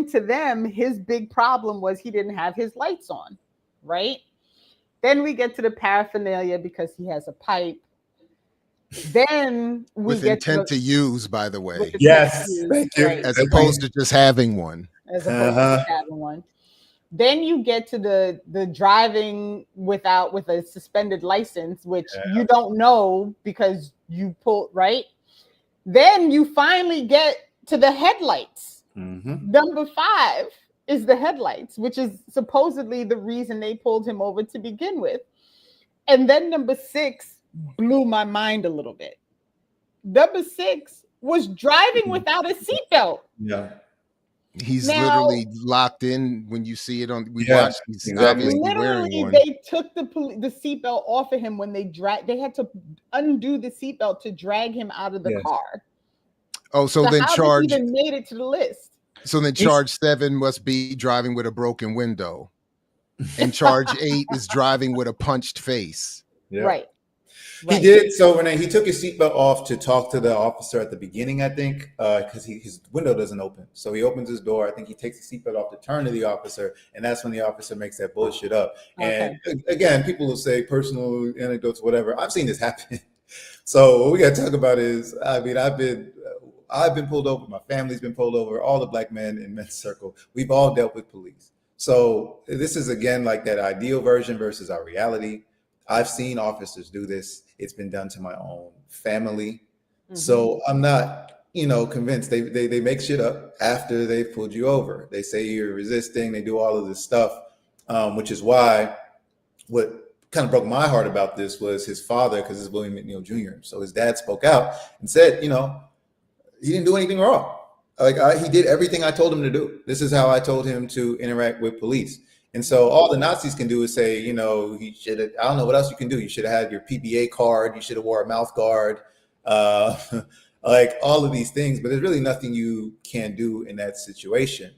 to them, his big problem was he didn't have his lights on, right? Then we get to the paraphernalia because he has a pipe. Then we with get intent to use, by the way. Yes, thank you. Right? As opposed to just having one. As opposed to just having one. Then you get to the driving with a suspended license, which you don't know because you pulled, right? Then you finally get to the headlights. Mm-hmm. Number 5 is the headlights, which is supposedly the reason they pulled him over to begin with. And then number 6 blew my mind a little bit. Number 6 was driving without a seatbelt. Yeah. He's literally locked in when you see it on. We watched. He's obviously wearing one. They took the seatbelt off of him when they had to undo the seatbelt to drag him out of the car. Oh, so then charge even made it to the list. So then charge 7 must be driving with a broken window, and charge 8 is driving with a punched face. Yeah. Right. He did. So when he took his seatbelt off to talk to the officer at the beginning, I think, because his window doesn't open. So he opens his door. I think he takes the seatbelt off to turn to the officer, and that's when the officer makes that bullshit up. Okay. And again, people will say personal anecdotes, whatever. I've seen this happen. So what we got to talk about is, I mean, I've been pulled over. My family's been pulled over. All the black men in men's circle, we've all dealt with police. So this is again like that ideal version versus our reality. I've seen officers do this. It's been done to my own family. Mm-hmm. So I'm not, convinced. They make shit up after they've pulled you over. They say you're resisting. They do all of this stuff, which is why what kind of broke my heart about this was his father, because it's William McNeil Jr. So his dad spoke out and said, he didn't do anything wrong. He did everything I told him to do. This is how I told him to interact with police. And so all the Nazis can do is say, he should have, I don't know what else you can do. You should have had your PBA card. You should have wore a mouth guard, like all of these things. But there's really nothing you can do in that situation,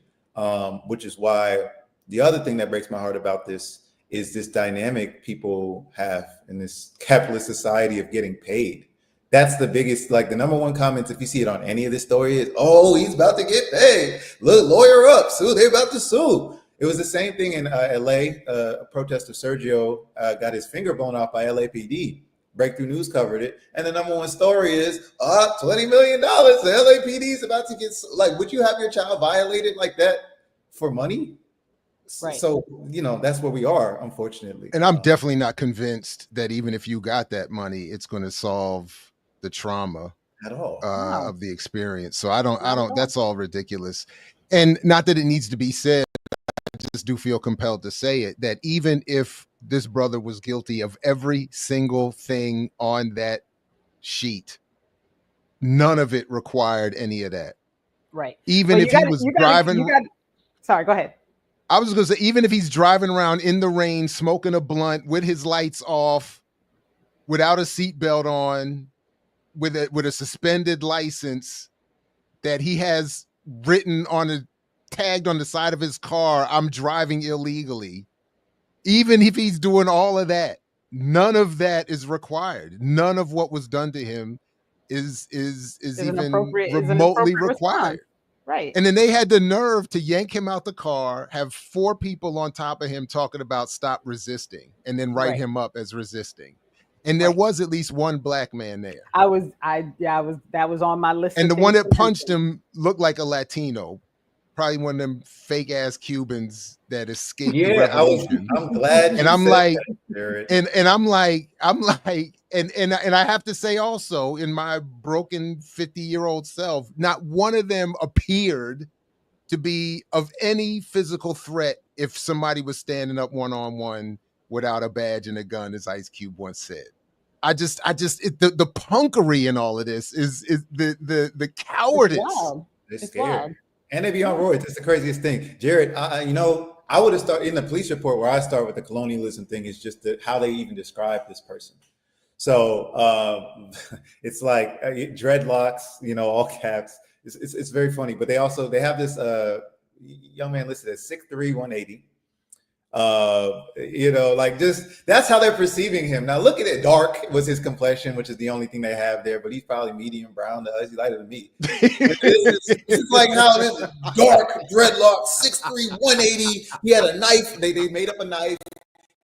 which is why the other thing that breaks my heart about this is this dynamic people have in this capitalist society of getting paid. That's the biggest, like the number one comments, if you see it on any of this story, is, oh, he's about to get paid. Look, lawyer up, sue, they're about to sue. It was the same thing in LA. A protester, Sergio, got his finger blown off by LAPD. Breakthrough News covered it. And the number one story is, $20 million. The LAPD is about to get, would you have your child violated like that for money? Right. So, that's where we are, unfortunately. And I'm definitely not convinced that even if you got that money, it's going to solve the trauma at all of the experience. So I don't, that's all ridiculous. And not that it needs to be said. I just do feel compelled to say it, that even if this brother was guilty of every single thing on that sheet, none of it required any of that. Right. Even well, if he was driving. Sorry, go ahead. I was going to say, even if he's driving around in the rain, smoking a blunt with his lights off, without a seatbelt on, with a suspended license that he has written on a tagged on the side of his car, I'm driving illegally. Even if he's doing all of that, none of that is required. None of what was done to him is even remotely required. Response. Right. And then they had the nerve to yank him out the car, have 4 people on top of him talking about stop resisting, and then write him up as resisting. And there was at least one black man there. That was on my list. And the one that punched him looked like a Latino, probably one of them fake ass Cubans that escaped the revolution. I'm glad. And I'm like, and I have to say also, in my broken 50-year-old self, not one of them appeared to be of any physical threat if somebody was standing up one-on-one without a badge and a gun, as Ice Cube once said. The punkery in all of this is the cowardice. It's scary. Wild. And they be on roids. It's the craziest thing. Jared, I would have started in the police report where I start with the colonialism thing is just how they even describe this person. So it's like dreadlocks, all caps. It's very funny, but they have this young man listed as 6'3", 180. That's how they're perceiving him. Now look at it. Dark was his complexion, which is the only thing they have there, but he's probably medium brown to us. He's lighter than me. This is like how this dark dreadlock, 6'3", 180. He had a knife. They made up a knife.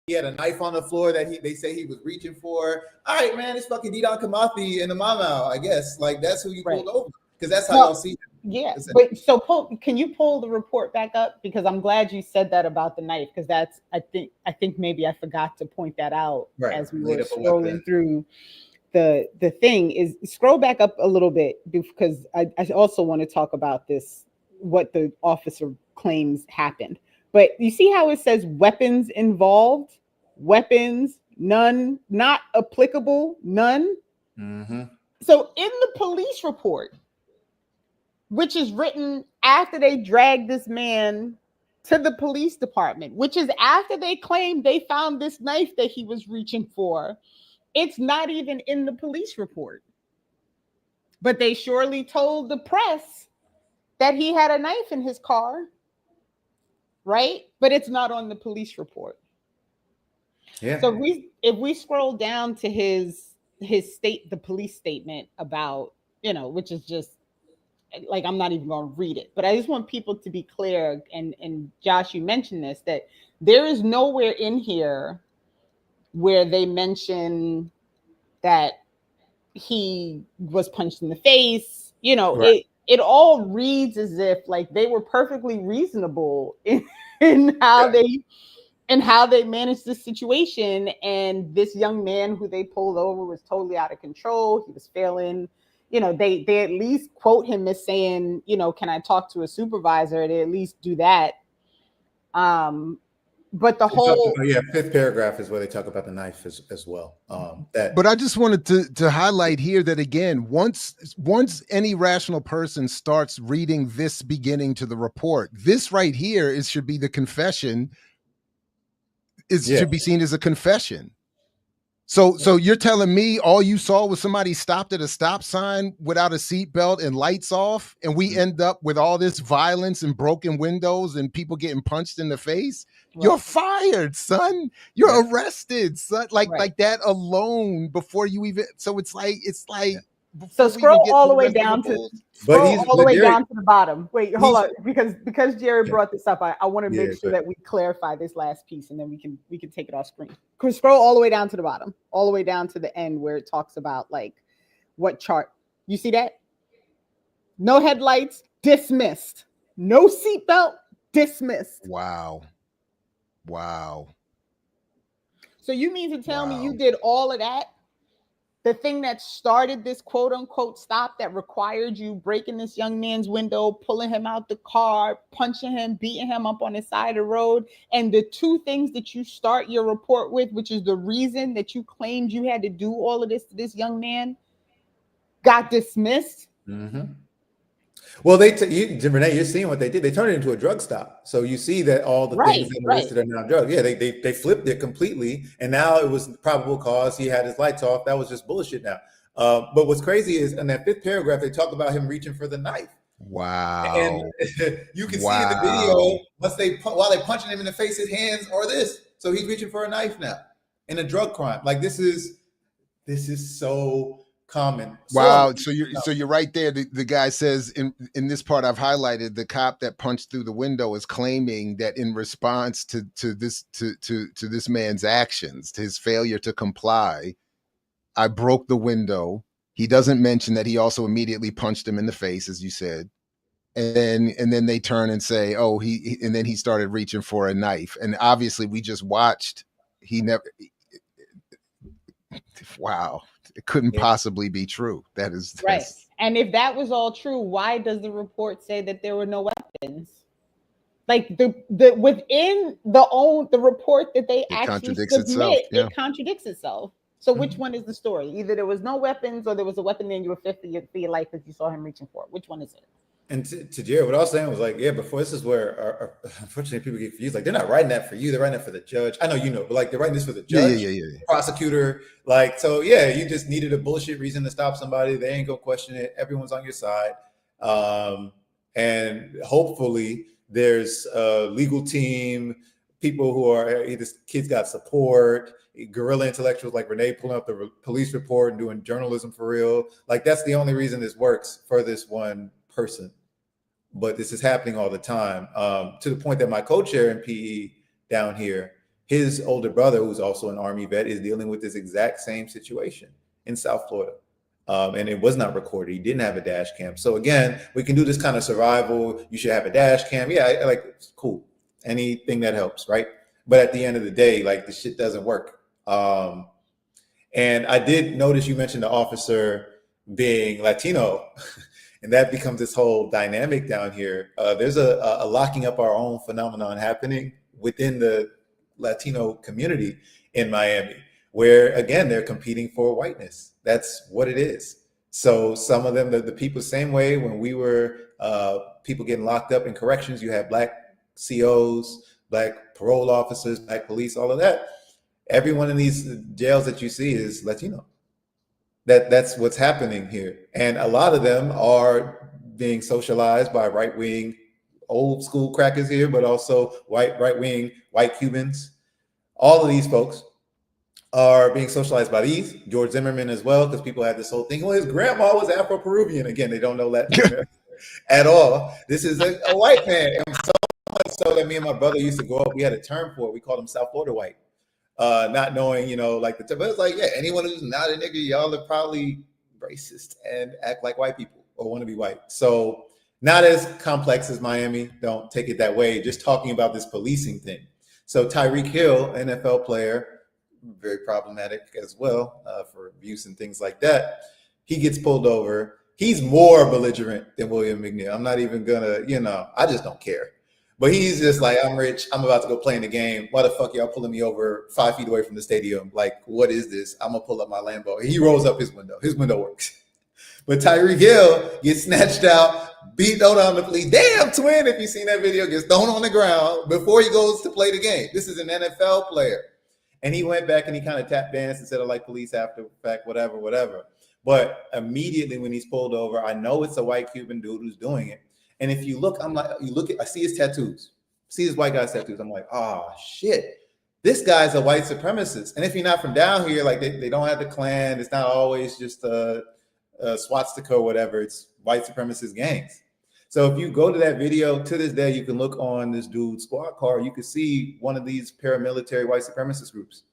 He had a knife on the floor that they say he was reaching for. All right, man, it's fucking Didon Kamathi in the Mamau, I guess. Like that's who you pulled over because that's how y'all see him. Yeah, but so can you pull the report back up? Because I'm glad you said that about the knife, because that's I think maybe I forgot to point that out as we were scrolling through the thing. Is scroll back up a little bit, because I also want to talk about this, what the officer claims happened. But you see how it says weapons involved, weapons, none, not applicable, none. Mm-hmm. So in the police report, which is written after they dragged this man to the police department, which is after they claimed they found this knife that he was reaching for. It's not even in the police report. But they surely told the press that he had a knife in his car, right? But it's not on the police report. Yeah. So if we scroll down to the police statement about, which is just, like, I'm not even going to read it, but I just want people to be clear. And Josh, you mentioned this, that there is nowhere in here where they mention that he was punched in the face. Right. It all reads as if like they were perfectly reasonable in how they managed this situation. And this young man who they pulled over was totally out of control. He was failing. They at least quote him as saying, can I talk to a supervisor? They at least do that. But the whole fifth paragraph is where they talk about the knife as well. But I just wanted to highlight here that again, once any rational person starts reading this beginning to the report, this right here should be the confession. Should be seen as a confession. So you're telling me all you saw was somebody stopped at a stop sign without a seatbelt and lights off, and we end up with all this violence and broken windows and people getting punched in the face? Right. You're fired, son. You're arrested, son. Like that alone before you even. So it's like. So scroll all the way down to the bottom. Wait, hold on, because Jerry brought this up, I want to make sure that we clarify this last piece, and then we can take it off screen. Scroll all the way down to the bottom, all the way down to the end where it talks about like what chart. You see that? No headlights, dismissed. No seatbelt, dismissed. Wow. So you mean to tell me you did all of that the thing that started this quote unquote stop that required you breaking this young man's window, pulling him out the car, punching him, beating him up on the side of the road, and the two things that you start your report with, which is the reason that you claimed you had to do all of this to this young man, got dismissed. Mm-hmm. Well, Renee, you're seeing what they did. They turned it into a drug stop. So you see that all the things that were listed are now drugs. Yeah, they flipped it completely, and now it was probable cause. He had his lights off. That was just bullshit now. But what's crazy is in that 5th paragraph, they talk about him reaching for the knife. Wow. And you can see in the video, while they're punching him in the face, his hands are this. So he's reaching for a knife now in a drug crime. Like this is so common. Wow. So you're right there. The guy says in this part I've highlighted, the cop that punched through the window is claiming that in response to this man's actions, to his failure to comply, I broke the window. He doesn't mention that he also immediately punched him in the face, as you said. And then they turn and say, oh, and then he started reaching for a knife. And obviously we just watched, wow. It couldn't possibly be true. That's right. And if that was all true, why does the report say that there were no weapons? Like the within the report that they actually submit, it contradicts itself. So which one is the story? Either there was no weapons or there was a weapon and you were fit for your life as you saw him reaching for it. Which one is it? And to Jared, what I was saying was like, yeah, before this is where unfortunately people get confused. Like they're not writing that for you, they're writing that for the judge. I know you know, but like they're writing this for the judge, prosecutor. Like, so yeah, you just needed a bullshit reason to stop somebody. They ain't gonna question it. Everyone's on your side. And hopefully there's a legal team, people who are either kids got support, guerrilla intellectuals like Renee pulling up the police report and doing journalism for real. Like that's the only reason this works for this one person. But this is happening all the time, to the point that my co-chair in PE down here, his older brother, who's also an Army vet, is dealing with this exact same situation in South Florida. And it was not recorded. He didn't have a dash cam. So again, we can do this kind of survival. You should have a dash cam. Yeah, like it's cool. Anything that helps, right? But at the end of the day, like the shit doesn't work. And I did notice you mentioned the officer being Latino. And that becomes this whole dynamic down here. There's a locking up our own phenomenon happening within the Latino community in Miami, where again, they're competing for whiteness. That's what it is. So some of them, the people, same way when we were people getting locked up in corrections, you have black COs, black parole officers, black police, all of that. Everyone in these jails that you see is Latino. That's what's happening here. And a lot of them are being socialized by right-wing, old school crackers here, but also right-wing, white Cubans. All of these folks are being socialized by these, George Zimmerman as well, because people have this whole thing, well, his grandma was Afro-Peruvian. Again, they don't know that at all. This is a white man. And so much so that me and my brother used to grow up, we had a term for it. We called him South Florida white. Not knowing, like but it's like, yeah, anyone who's not a nigga, y'all are probably racist and act like white people or want to be white. So not as complex as Miami. Don't take it that way. Just talking about this policing thing. So Tyreek Hill, NFL player, very problematic as well for abuse and things like that. He gets pulled over. He's more belligerent than William McNeil. I'm not even gonna, I just don't care. But he's just like, I'm rich. I'm about to go play in the game. Why the fuck y'all pulling me over 5 feet away from the stadium? Like, what is this? I'm going to pull up my Lambo. He rolls up his window. His window works. But Tyreek Hill gets snatched out, beat on the police. Damn, twin, if you've seen that video, gets thrown on the ground before he goes to play the game. This is an NFL player. And he went back and he kind of tap danced and said, I like police after the fact, whatever. But immediately when he's pulled over, I know it's a white Cuban dude who's doing it. And if you look, I see his tattoos, see his white guy's tattoos. I'm like, oh shit, this guy's a white supremacist. And if you're not from down here, like they don't have the Klan. It's not always just a swastika or whatever. It's white supremacist gangs. So if you go to that video, to this day, you can look on this dude's squad car. You can see one of these paramilitary white supremacist groups,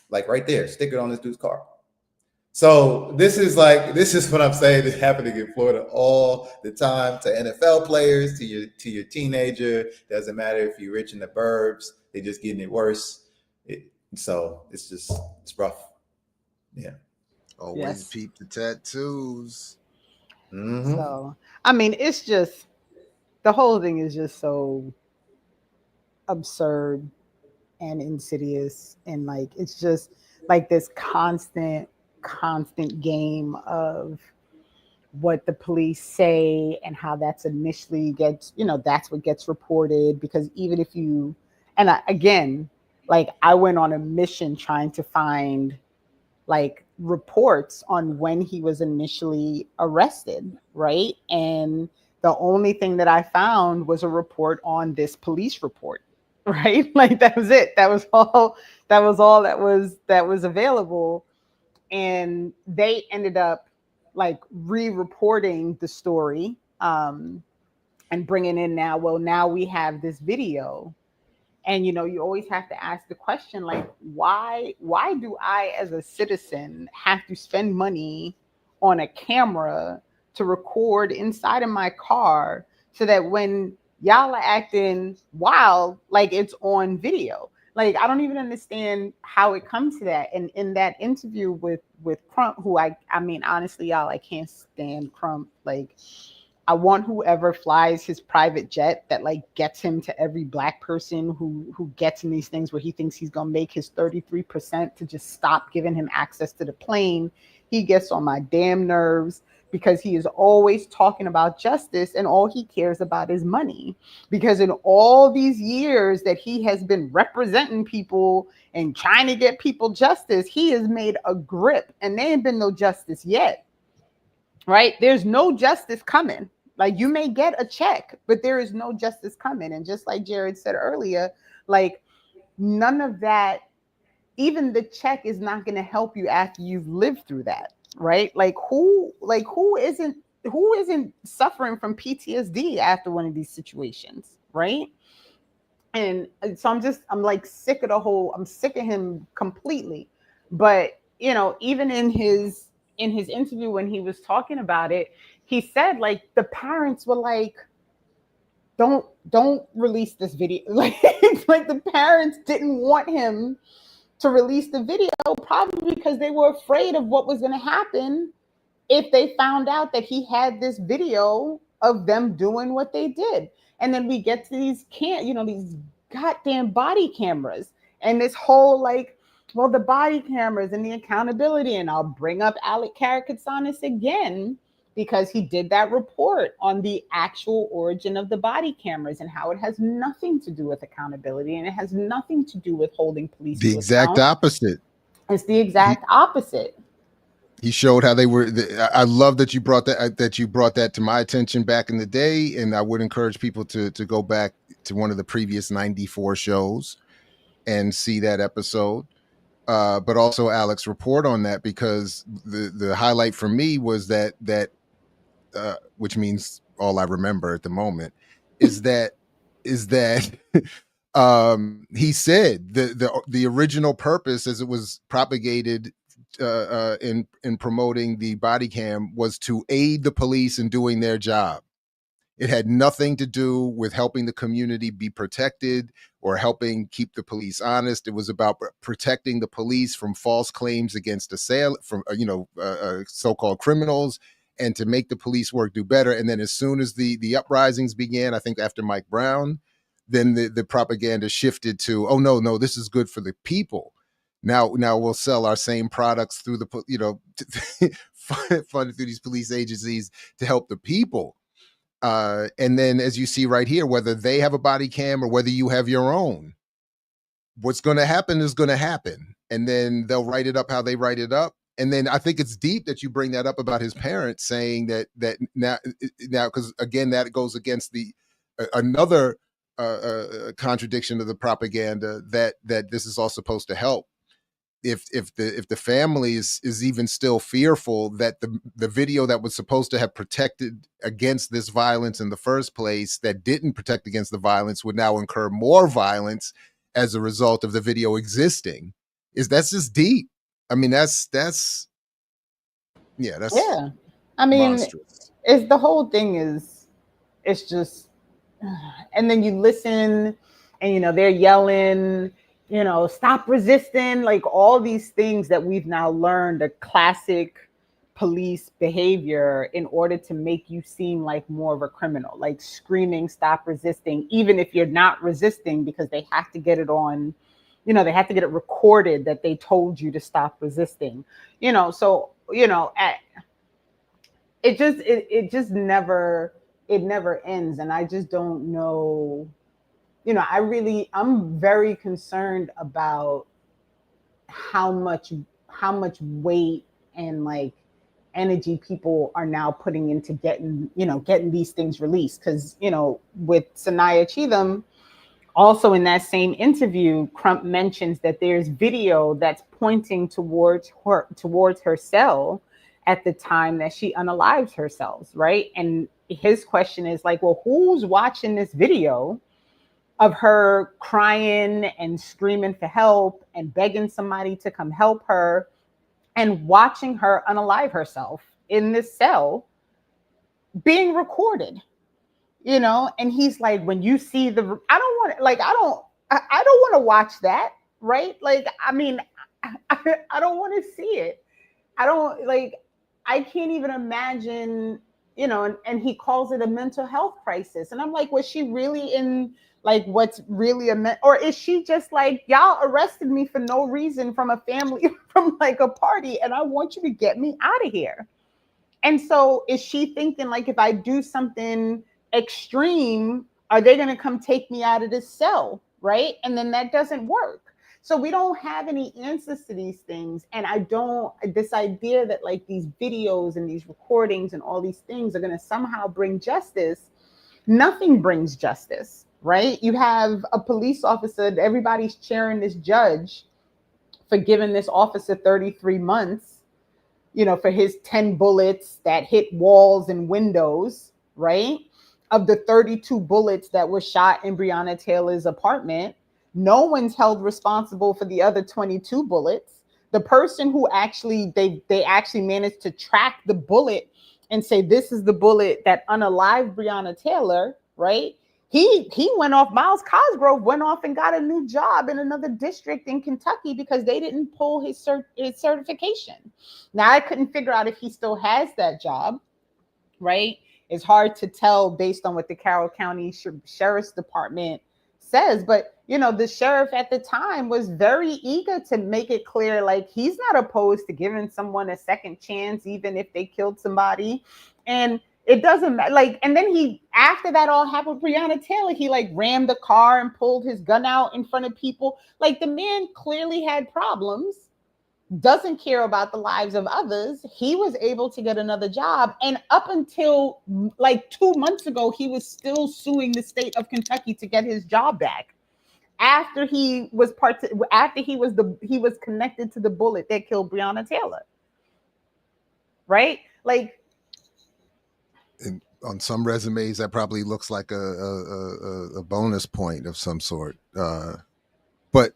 like right there, stick it on this dude's car. So this is what I'm saying is happening in Florida all the time to NFL players, to your teenager. Doesn't matter if you're rich in the burbs, they're just getting it worse. So it's rough. Yeah. Always peep the tattoos. Mm-hmm. So, I mean, it's just the whole thing is just so absurd and insidious, and like it's just like this constant game of what the police say and how that's initially gets, that's what gets reported. Because even if you, and again, like I went on a mission trying to find like reports on when he was initially arrested, right? And the only thing that I found was a report on this police report, right? Like that was it. That was all. That was available, and they ended up like re-reporting the story, and bringing in now. Well, now we have this video, and you always have to ask the question, like, why do I as a citizen have to spend money on a camera to record inside of my car so that when y'all are acting wild, like it's on video? Like I don't even understand how it comes to that. And in that interview with Crump, who I mean honestly, y'all, I can't stand Crump. Like I want whoever flies his private jet that like gets him to every black person who gets in these things where he thinks he's gonna make his 33% to just stop giving him access to the plane. He gets on my damn nerves because he is always talking about justice and all he cares about is money. Because in all these years that he has been representing people and trying to get people justice, he has made a grip and there ain't been no justice yet. Right? There's no justice coming. Like you may get a check, but there is no justice coming. And just like Jared said earlier, like none of that, even the check is not going to help you after you've lived through that, right? Like who isn't suffering from PTSD after one of these situations, right? And so I'm like sick of I'm sick of him completely. But even in his interview when he was talking about it, he said like the parents were like, don't release this video. Like the parents didn't want him to release the video, probably because they were afraid of what was going to happen if they found out that he had this video of them doing what they did. And then we get to these these goddamn body cameras and this whole like, well, the body cameras and the accountability. And I'll bring up Alligator Alcatraz again because he did that report on the actual origin of the body cameras and how it has nothing to do with accountability and it has nothing to do with holding police The exact opposite. It's the exact opposite. He showed how they were. I love that you brought that to my attention back in the day, and I would encourage people to go back to one of the previous 94 shows and see that episode. But also Alex report on that, because the highlight for me was that which means all I remember at the moment is that he said the original purpose as it was propagated in promoting the body cam was to aid the police in doing their job. It had nothing to do with helping the community be protected or helping keep the police honest. It was about protecting the police from false claims against so-called criminals, and to make the police work do better. And then as soon as the uprisings began, I think after Mike Brown, then the propaganda shifted to, oh no, this is good for the people. Now we'll sell our same products through funded through these police agencies to help the people. And then as you see right here, whether they have a body cam or whether you have your own, what's going to happen is going to happen. And then they'll write it up how they write it up. And then I think it's deep that you bring that up about his parents saying that now, because again, that goes against another contradiction of the propaganda that this is all supposed to help. If the family is even still fearful that the video that was supposed to have protected against this violence in the first place, that didn't protect against the violence, would now incur more violence as a result of the video existing, that's just deep. I mean, that's I mean, monstrous. It's the whole thing is, it's just, and then you listen and they're yelling stop resisting, like all these things that we've now learned are classic police behavior in order to make you seem like more of a criminal, like screaming, stop resisting, even if you're not resisting, because they have to get it on, they have to get it recorded that they told you to stop resisting, so, it never ends. And I just don't know, I'm very concerned about how much weight and like energy people are now putting into getting these things released. Because, with Sanaya Cheatham, also in that same interview, Crump mentions that there's video that's pointing towards her cell at the time that she unalives herself, right? And his question is like, well, who's watching this video of her crying and screaming for help and begging somebody to come help her and watching her unalive herself in this cell being recorded, and he's like, when you see I don't want to watch that, right? Like, I mean, I don't want to see it. I can't even imagine, and he calls it a mental health crisis. And I'm like, was she really in like what's really or is she just like, y'all arrested me for no reason from a family, from like a party, and I want you to get me out of here? And so is she thinking like, if I do something extreme, are they going to come take me out of this cell, right? And then that doesn't work. So we don't have any answers to these things. And this idea that like these videos and these recordings and all these things are going to somehow bring justice, nothing brings justice, right? You have a police officer, everybody's cheering this judge for giving this officer 33 months, for his 10 bullets that hit walls and windows, right? Of the 32 bullets that were shot in Breonna Taylor's apartment, no one's held responsible for the other 22 bullets. The person who actually, they actually managed to track the bullet and say, this is the bullet that unalived Breonna Taylor, right? He went off, Miles Cosgrove went off and got a new job in another district in Kentucky because they didn't pull his certification. Now, I couldn't figure out if he still has that job, right? It's hard to tell based on what the Carroll County Sheriff's Department says, but the sheriff at the time was very eager to make it clear, like, he's not opposed to giving someone a second chance, even if they killed somebody. And it doesn't matter. Like, and then after that all happened with Breonna Taylor, he like rammed the car and pulled his gun out in front of people. Like, the man clearly had problems, doesn't care about the lives of others. He was able to get another job. And up until like 2 months ago, he was still suing the state of Kentucky to get his job back. After he was he was connected to the bullet that killed Breonna Taylor. Right? Like, and on some resumes, that probably looks like a bonus point of some sort. But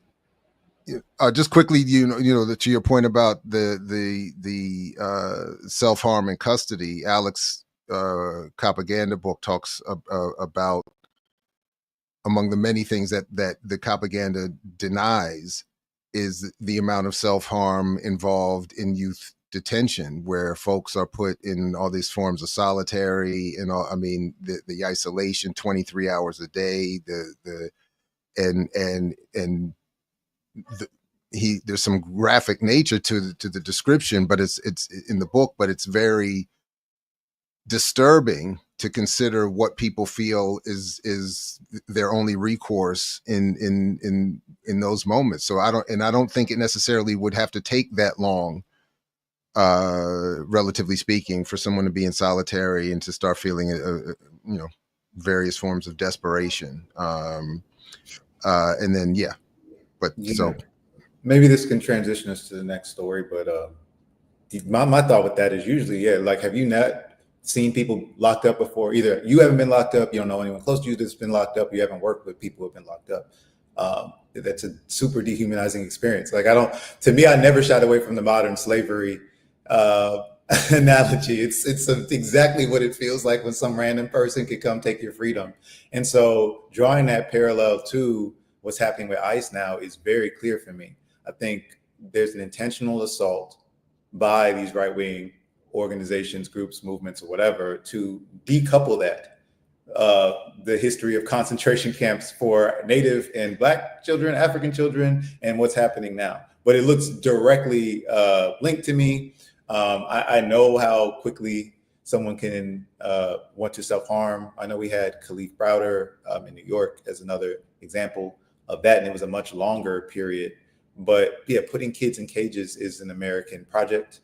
just quickly, to your point about the self-harm in custody, Alex Copaganda book talks about, among the many things that the Copaganda denies, is the amount of self-harm involved in youth detention, where folks are put in all these forms of solitary and all. I mean, the isolation, 23 hours a day, there's some graphic nature to the description, but it's in the book, but it's very disturbing to consider what people feel is their only recourse in those moments. So I don't think it necessarily would have to take that long, relatively speaking, for someone to be in solitary and to start feeling various forms of desperation. And then so maybe this can transition us to the next story, but my thought with that is usually, like, have you not seen people locked up before? Either you haven't been locked up, you don't know anyone close to you that's been locked up, you haven't worked with people who have been locked up. That's a super dehumanizing experience. Like, to me, I never shied away from the modern slavery analogy. It's exactly what it feels like when some random person could come take your freedom. And so drawing that parallel to what's happening with ICE now is very clear for me. I think there's an intentional assault by these right-wing organizations, groups, movements, or whatever, to decouple that. The history of concentration camps for Native and Black children, African children, and what's happening now. But it looks directly linked to me. I know how quickly someone can want to self-harm. I know we had Khalif Browder in New York as another example of that, and it was a much longer period. But yeah, putting kids in cages is an American project.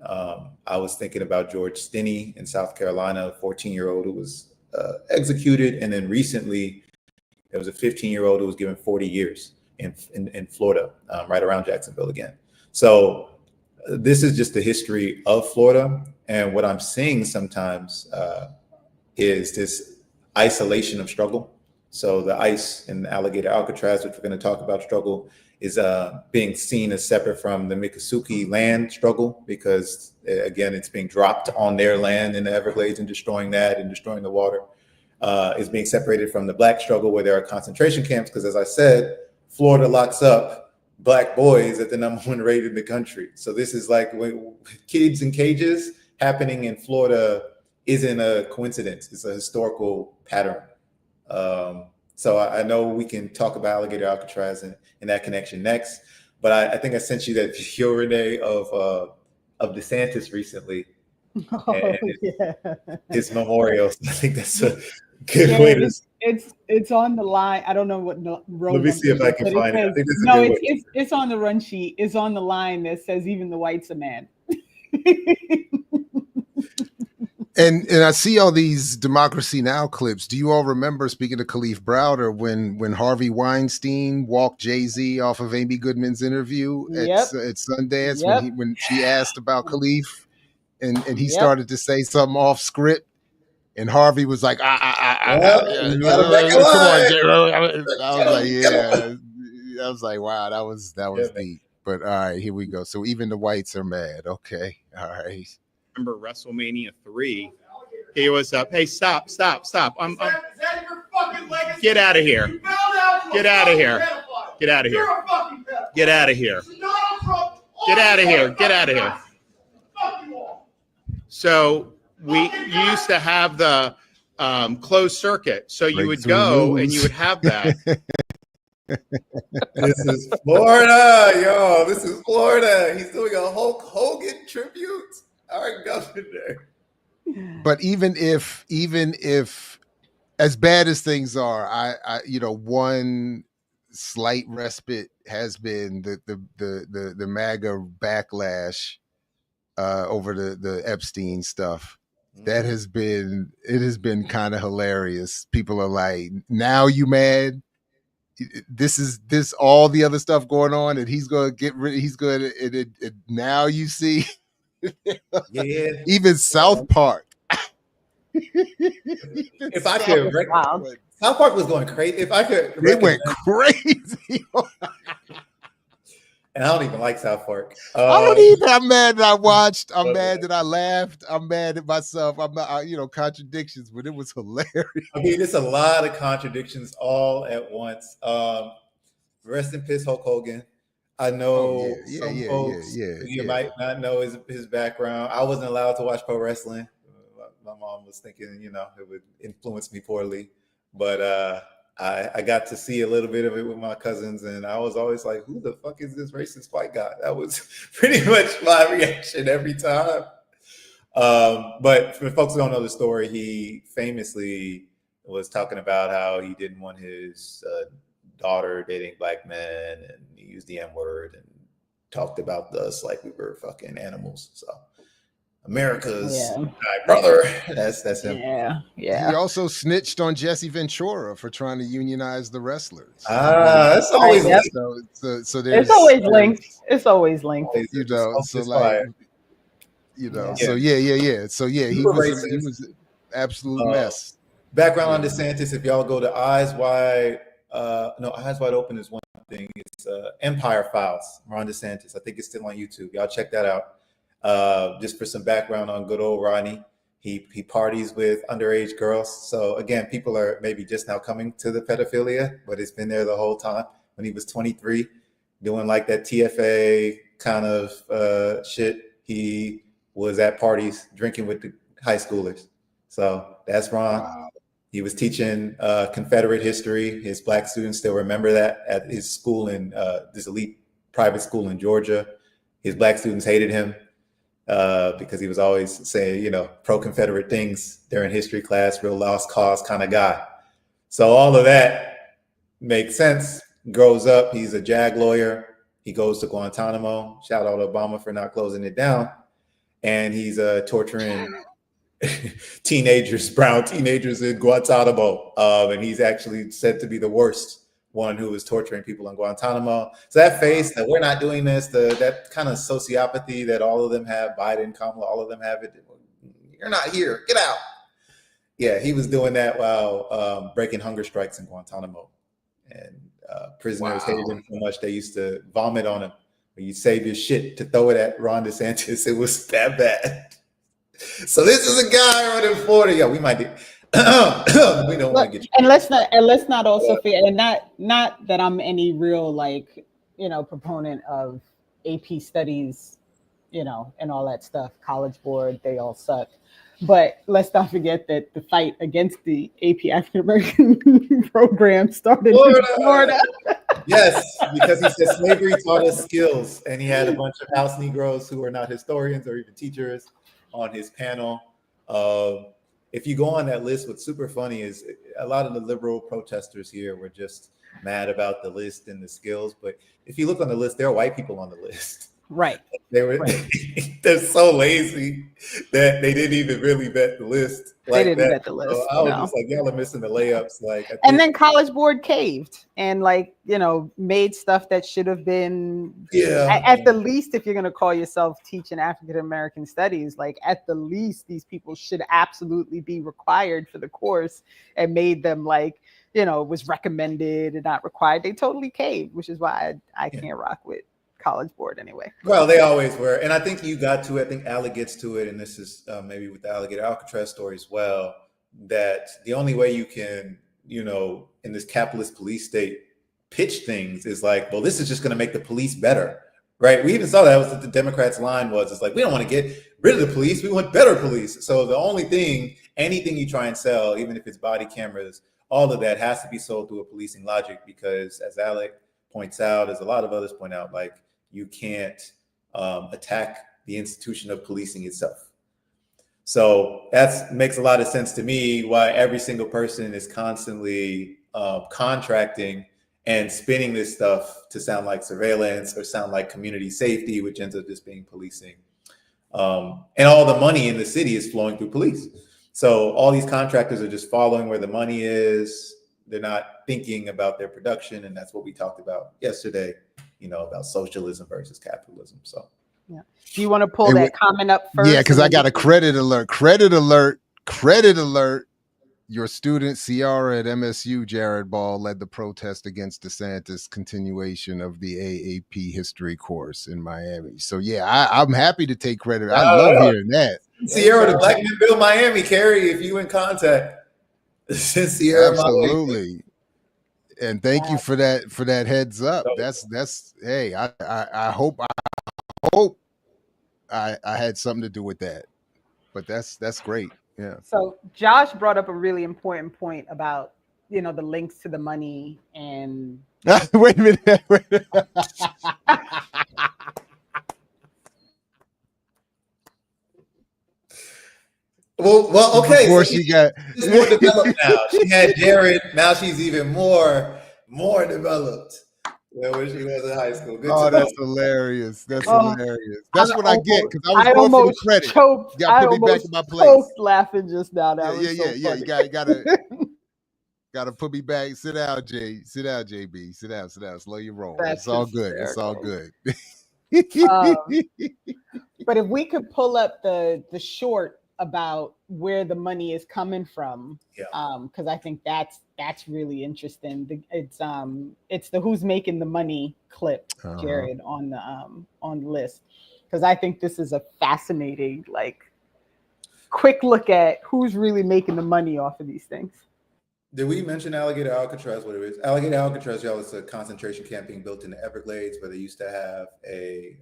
I was thinking about George Stinney in South Carolina, a 14-year-old who was executed, and then recently there was a 15-year-old who was given 40 years in Florida, right around Jacksonville again. So this is just the history of Florida, and what I'm seeing sometimes is this isolation of struggle. So the ICE and Alligator Alcatraz, which we're going to talk about, struggle is being seen as separate from the Miccosukee land struggle, because again, it's being dropped on their land in the Everglades and destroying that and destroying the water. Is being separated from the Black struggle, where there are concentration camps, because as I said, Florida locks up Black boys at the #1 rate in the country. So this is like when kids in cages happening in Florida isn't a coincidence. It's a historical pattern. So I know we can talk about Alligator Alcatraz and that connection next, but I think I sent you that video, Renee, of DeSantis recently. Oh, yeah. His memorial. I think that's a good way to. It's on the line. I don't know what the road. Let me see if I can find it. I think that's a good way. It's on the run sheet. It's on the line that says even the whites are mad. And I see all these Democracy Now! Clips. Do you all remember, speaking of Khalif Browder, when Harvey Weinstein walked Jay-Z off of Amy Goodman's interview at Sundance, when she asked about Khalif, and he started to say something off script, and Harvey was like, come on, Jay. I was like, yeah. I was like, wow, that was deep. But all right, here we go. So even the whites are mad. Okay, all right. Remember WrestleMania 3, he was up. Hey, stop! I'm get out of here! Get out of here! Get out of here! Get out of here! Get out of here! Get out of here! So you used to have the closed circuit. So you would go and you would have that. This is Florida, yo. This is Florida. He's doing a Hulk Hogan tribute. Our governor. But even if as bad as things are, I one slight respite has been the MAGA backlash over the Epstein stuff. That has been kind of hilarious. People are like, now you mad? This all the other stuff going on, and he's going to get rid. He's going to now you see. Yeah, even South Park. If I could, South Park was going crazy. If I could, they went crazy. And I don't even like South Park. I don't either. I'm mad that I watched. I'm mad that I laughed. I'm mad at myself. I'm not, contradictions, but it was hilarious. I mean, there's a lot of contradictions all at once. Rest in peace, Hulk Hogan. I know some folks you might not know his background. I wasn't allowed to watch pro wrestling. My mom was thinking, it would influence me poorly. But I got to see a little bit of it with my cousins, and I was always like, who the fuck is this racist white guy? That was pretty much my reaction every time. But for folks who don't know the story, he famously was talking about how he didn't want his daughter dating Black men, and he used the N-word and talked about us like we were fucking animals. So America's brother. That's him. Yeah. He also snitched on Jesse Ventura for trying to unionize the wrestlers. That's always linked. So there's always linked. It's always linked. So yeah. So yeah, he was an absolute mess. Background on DeSantis, if y'all go to Eyes Wide Open is one thing. It's Empire Files, Ron DeSantis. I think it's still on YouTube. Y'all check that out. Just for some background on good old Ronnie. He parties with underage girls. So again, people are maybe just now coming to the pedophilia, but it's been there the whole time. When he was 23, doing like that TFA kind of shit, he was at parties drinking with the high schoolers. So that's Ron. Wow. He was teaching Confederate history. His black students still remember that at his school in this elite private school in Georgia. His black students hated him because he was always saying, pro-Confederate things during history class, real lost cause kind of guy. So all of that makes sense. Grows up, he's a JAG lawyer. He goes to Guantanamo. Shout out to Obama for not closing it down. And he's torturing brown teenagers in Guantanamo. And he's actually said to be the worst one who was torturing people in Guantanamo. So that face that we're not doing this, that kind of sociopathy that all of them have, Biden, Kamala, all of them have it. You're not here, get out. Yeah, he was doing that while breaking hunger strikes in Guantanamo. And prisoners hated him so much they used to vomit on him. When you save your shit to throw it at Ron DeSantis, it was that bad. So this is a guy running Florida. Yeah, we might do. We don't want to get you. And let's not also fear, and not that I'm any real proponent of AP studies, and all that stuff. College board, they all suck. But let's not forget that the fight against the AP African American program started in Florida. Yes, because he said slavery taught us skills, and he had a bunch of house Negroes who are not historians or even teachers on his panel. If you go on that list, what's super funny is a lot of the liberal protesters here were just mad about the list and the skills. But if you look on the list, there are white people on the list. Right. They're so lazy that they didn't even really vet the list. They didn't vet the list. So I was just like, y'all are missing the layups. And then College Board caved and made stuff that should have been at the least, if you're gonna call yourself teaching African American studies, at the least these people should absolutely be required for the course, and made them was recommended and not required. They totally caved, which is why I can't rock with College Board anyway. Well, they always were. And I think you got to it. I think Alec gets to it. And this is maybe with the Alligator Alcatraz story as well, that the only way you can, in this capitalist police state, pitch things is this is just going to make the police better, right? We even saw that was what the Democrats' line was. It's we don't want to get rid of the police. We want better police. So the only thing, anything you try and sell, even if it's body cameras, all of that has to be sold through a policing logic, because as Alec points out, as a lot of others point out, you can't attack the institution of policing itself. So that makes a lot of sense to me, why every single person is constantly contracting and spinning this stuff to sound like surveillance or sound like community safety, which ends up just being policing. And all the money in the city is flowing through police. So all these contractors are just following where the money is. They're not thinking about their production. And that's what we talked about yesterday, about socialism versus capitalism. So, yeah. Do you want to pull that comment up first? Yeah, because I got a credit alert. Credit alert. Your student Ciara at MSU, Jared Ball, led the protest against DeSantis' continuation of the AAP history course in Miami. So yeah, I'm happy to take credit. I love hearing that. Ciara, the Black Men Build Miami, Carrie, if you in contact. Ciara, absolutely. And thank you for that heads up. That's hey, I hope I had something to do with that. But that's great. Yeah. So Josh brought up a really important point about the links to the money and wait a minute. Well, okay. Before she got she's more developed now. She had Jared. Now she's even more developed than when she was in high school. That's hilarious. That's hilarious. That's what I get, because I was going for the credit. Choked. You gotta put me back in my place. Choked laughing just now. That was so funny. You gotta put me back. Sit down, Jay. Sit down, JB. Sit down. Slow your roll. It's all good. It's all good. But if we could pull up the short about where the money is coming from, because I think that's really interesting. It's the who's making the money clip, Jared, on the list, because I think this is a fascinating quick look at who's really making the money off of these things. Did we mention Alligator Alcatraz? What it is? Alligator Alcatraz, y'all, is a concentration camp being built in the Everglades, where they used to have a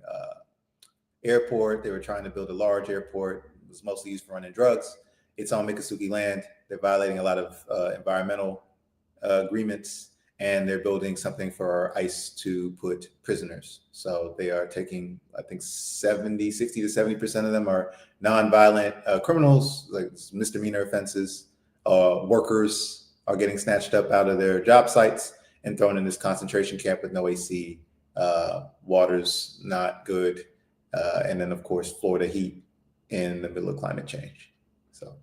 airport. They were trying to build a large airport. It was mostly used for running drugs. It's on Miccosukee land. They're violating a lot of environmental agreements, and they're building something for ICE to put prisoners. So they are taking, I think 60 to 70% of them are nonviolent criminals, like misdemeanor offenses. Workers are getting snatched up out of their job sites and thrown in this concentration camp with no AC. Water's not good. And then, of course, Florida heat in the middle of climate change. So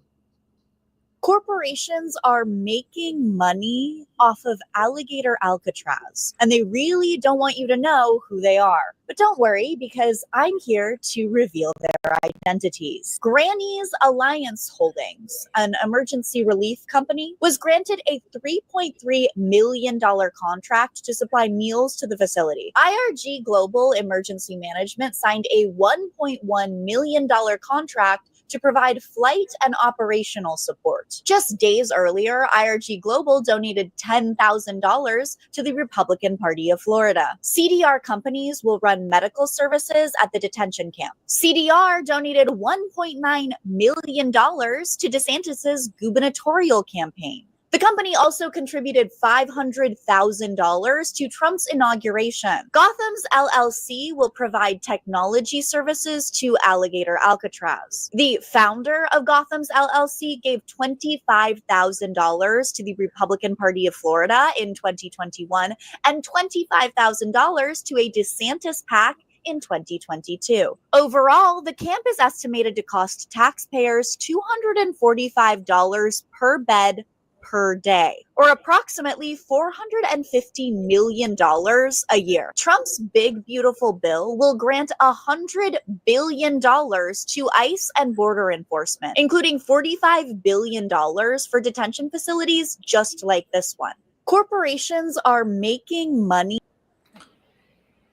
corporations are making money off of Alligator Alcatraz, and they really don't want you to know who they are. But don't worry, because I'm here to reveal their identities. Granny's Alliance Holdings, an emergency relief company, was granted a $3.3 million contract to supply meals to the facility. IRG Global Emergency Management signed a $1.1 million contract to provide flight and operational support. Just days earlier, IRG Global donated $10,000 to the Republican Party of Florida. CDR companies will run medical services at the detention camp. CDR donated $1.9 million to DeSantis' gubernatorial campaign. The company also contributed $500,000 to Trump's inauguration. Gotham's LLC will provide technology services to Alligator Alcatraz. The founder of Gotham's LLC gave $25,000 to the Republican Party of Florida in 2021 and $25,000 to a DeSantis PAC in 2022. Overall, the camp is estimated to cost taxpayers $245 per bed per day, or approximately $450 million a year. Trump's big, beautiful bill will grant $100 billion to ICE and border enforcement, including $45 billion for detention facilities just like this one. Corporations are making money.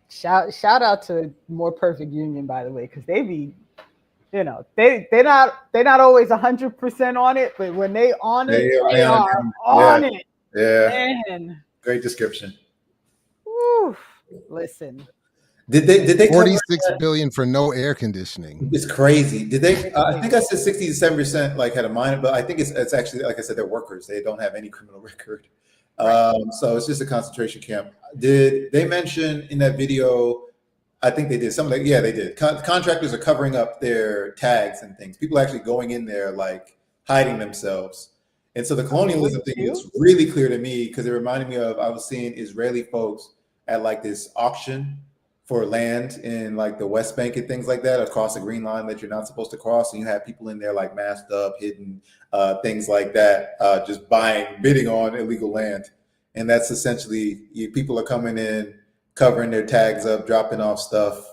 Shout out to More Perfect Union, by the way, because they be, they're not always 100% on it, but when they on it, they are on it. Yeah. Man. Great description. Woo. Listen. Did they 46 billion for no air conditioning? It's crazy. Did they? I think I said 60 to 7% like had a minor, but I think it's actually, like I said, they're workers. They don't have any criminal record. So it's just a concentration camp. Did they mention in that video? I think they did something. Yeah, they did. Contractors are covering up their tags and things. People are actually going in there, like hiding themselves. And so the colonialism thing was really clear to me, because it reminded me of, I was seeing Israeli folks at like this auction for land in like the West Bank and things like that, across the green line that you're not supposed to cross. And you have people in there like masked up, hidden, things like that, just bidding on illegal land. And that's essentially, people are coming in, covering their tags up, dropping off stuff.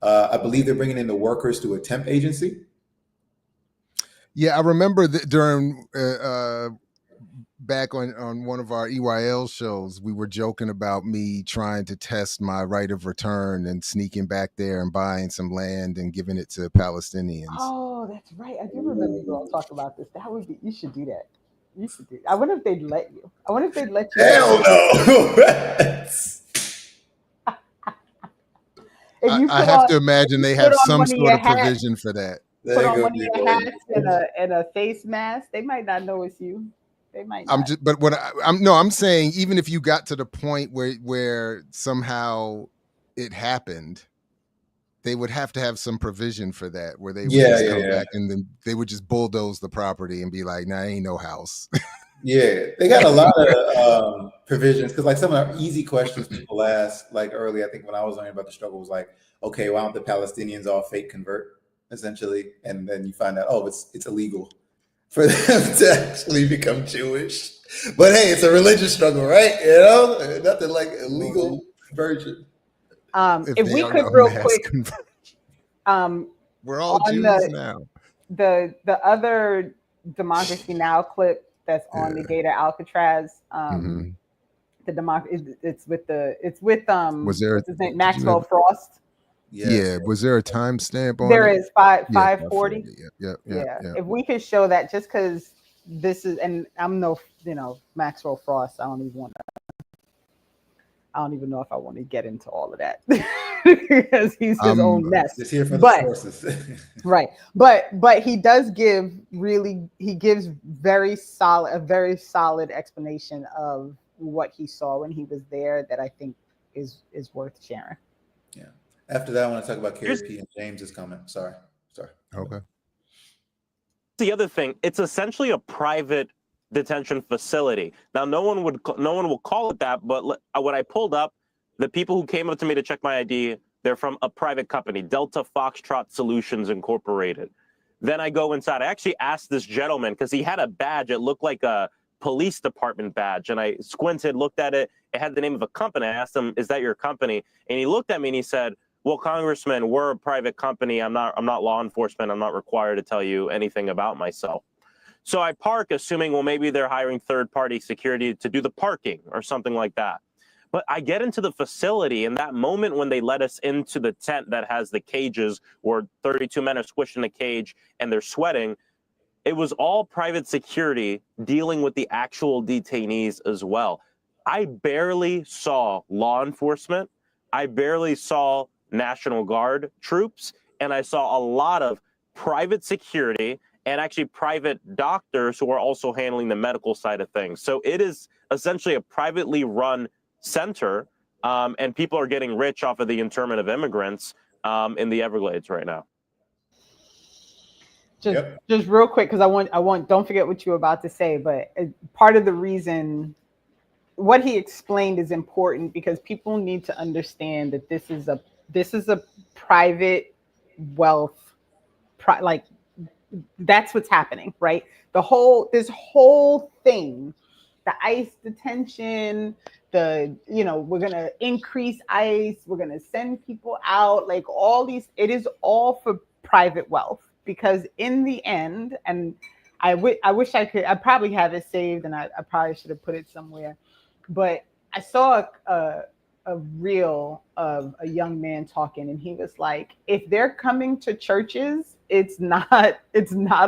I believe they're bringing in the workers to a temp agency. Yeah, I remember that during back on one of our EYL shows, we were joking about me trying to test my right of return and sneaking back there and buying some land and giving it to Palestinians. Oh, that's right. I do remember you all talk about this. That would be, you should do that. You should do. I wonder if they'd let you. I wonder if they'd let you. Hell no. I have to imagine they have some sort of provision for that. Put on one of your hats and a face mask. They might not know it's you. They might not. I'm saying, even if you got to the point where somehow it happened, they would have to have some provision for that, where they would just come back and then they would just bulldoze the property and be like, nah, ain't no house. Yeah, they got a lot of provisions, because like some of the easy questions people ask, like early, I think when I was learning about the struggle, was like, okay, why don't the Palestinians all fake convert, essentially? And then you find out, oh, it's illegal for them to actually become Jewish. But hey, it's a religious struggle, right? Nothing like illegal conversion. If we could real quick, we're all Jews now. The other Democracy Now! Clip that's on the Gator Alcatraz. The it's with was there, what's his name? Maxwell Frost. Yeah. Was there a timestamp on There it? is 540. Yeah. If we could show that, just because this is, and I'm no, Maxwell Frost. I don't even know if I want to get into all of that because he's his own mess. Just here for the sources. Right. But he does give he gives a very solid explanation of what he saw when he was there that I think is worth sharing. Yeah. After that, I want to talk about KP and James's comment. Sorry. Okay. The other thing, it's essentially a private detention facility. Now, no one will call it that, but when I pulled up, the people who came up to me to check my ID, they're from a private company, Delta Foxtrot Solutions Incorporated. Then I go inside. I actually asked this gentleman, because he had a badge. It looked like a police department badge. And I squinted, looked at it. It had the name of a company. I asked him, is that your company? And he looked at me and he said, well, Congressman, we're a private company. I'm not law enforcement. I'm not required to tell you anything about myself. So I park, assuming, well, maybe they're hiring third-party security to do the parking or something like that. But I get into the facility, and that moment when they let us into the tent that has the cages where 32 men are squished in a cage and they're sweating, it was all private security dealing with the actual detainees as well. I barely saw law enforcement. I barely saw National Guard troops, and I saw a lot of private security and actually private doctors who are also handling the medical side of things. So it is essentially a privately run center, and people are getting rich off of the internment of immigrants in the Everglades right now. Just real quick, because I want don't forget what you were about to say, but part of the reason what he explained is important because people need to understand that this is a private wealth, like that's what's happening, right? This whole thing, the ICE detention, we're gonna increase ICE, we're gonna send people out, like all these, it is all for private wealth. Because in the end, and I wish I could, I probably have it saved and I probably should have put it somewhere, but I saw a reel of a young man talking, and he was like, if they're coming to churches, it's not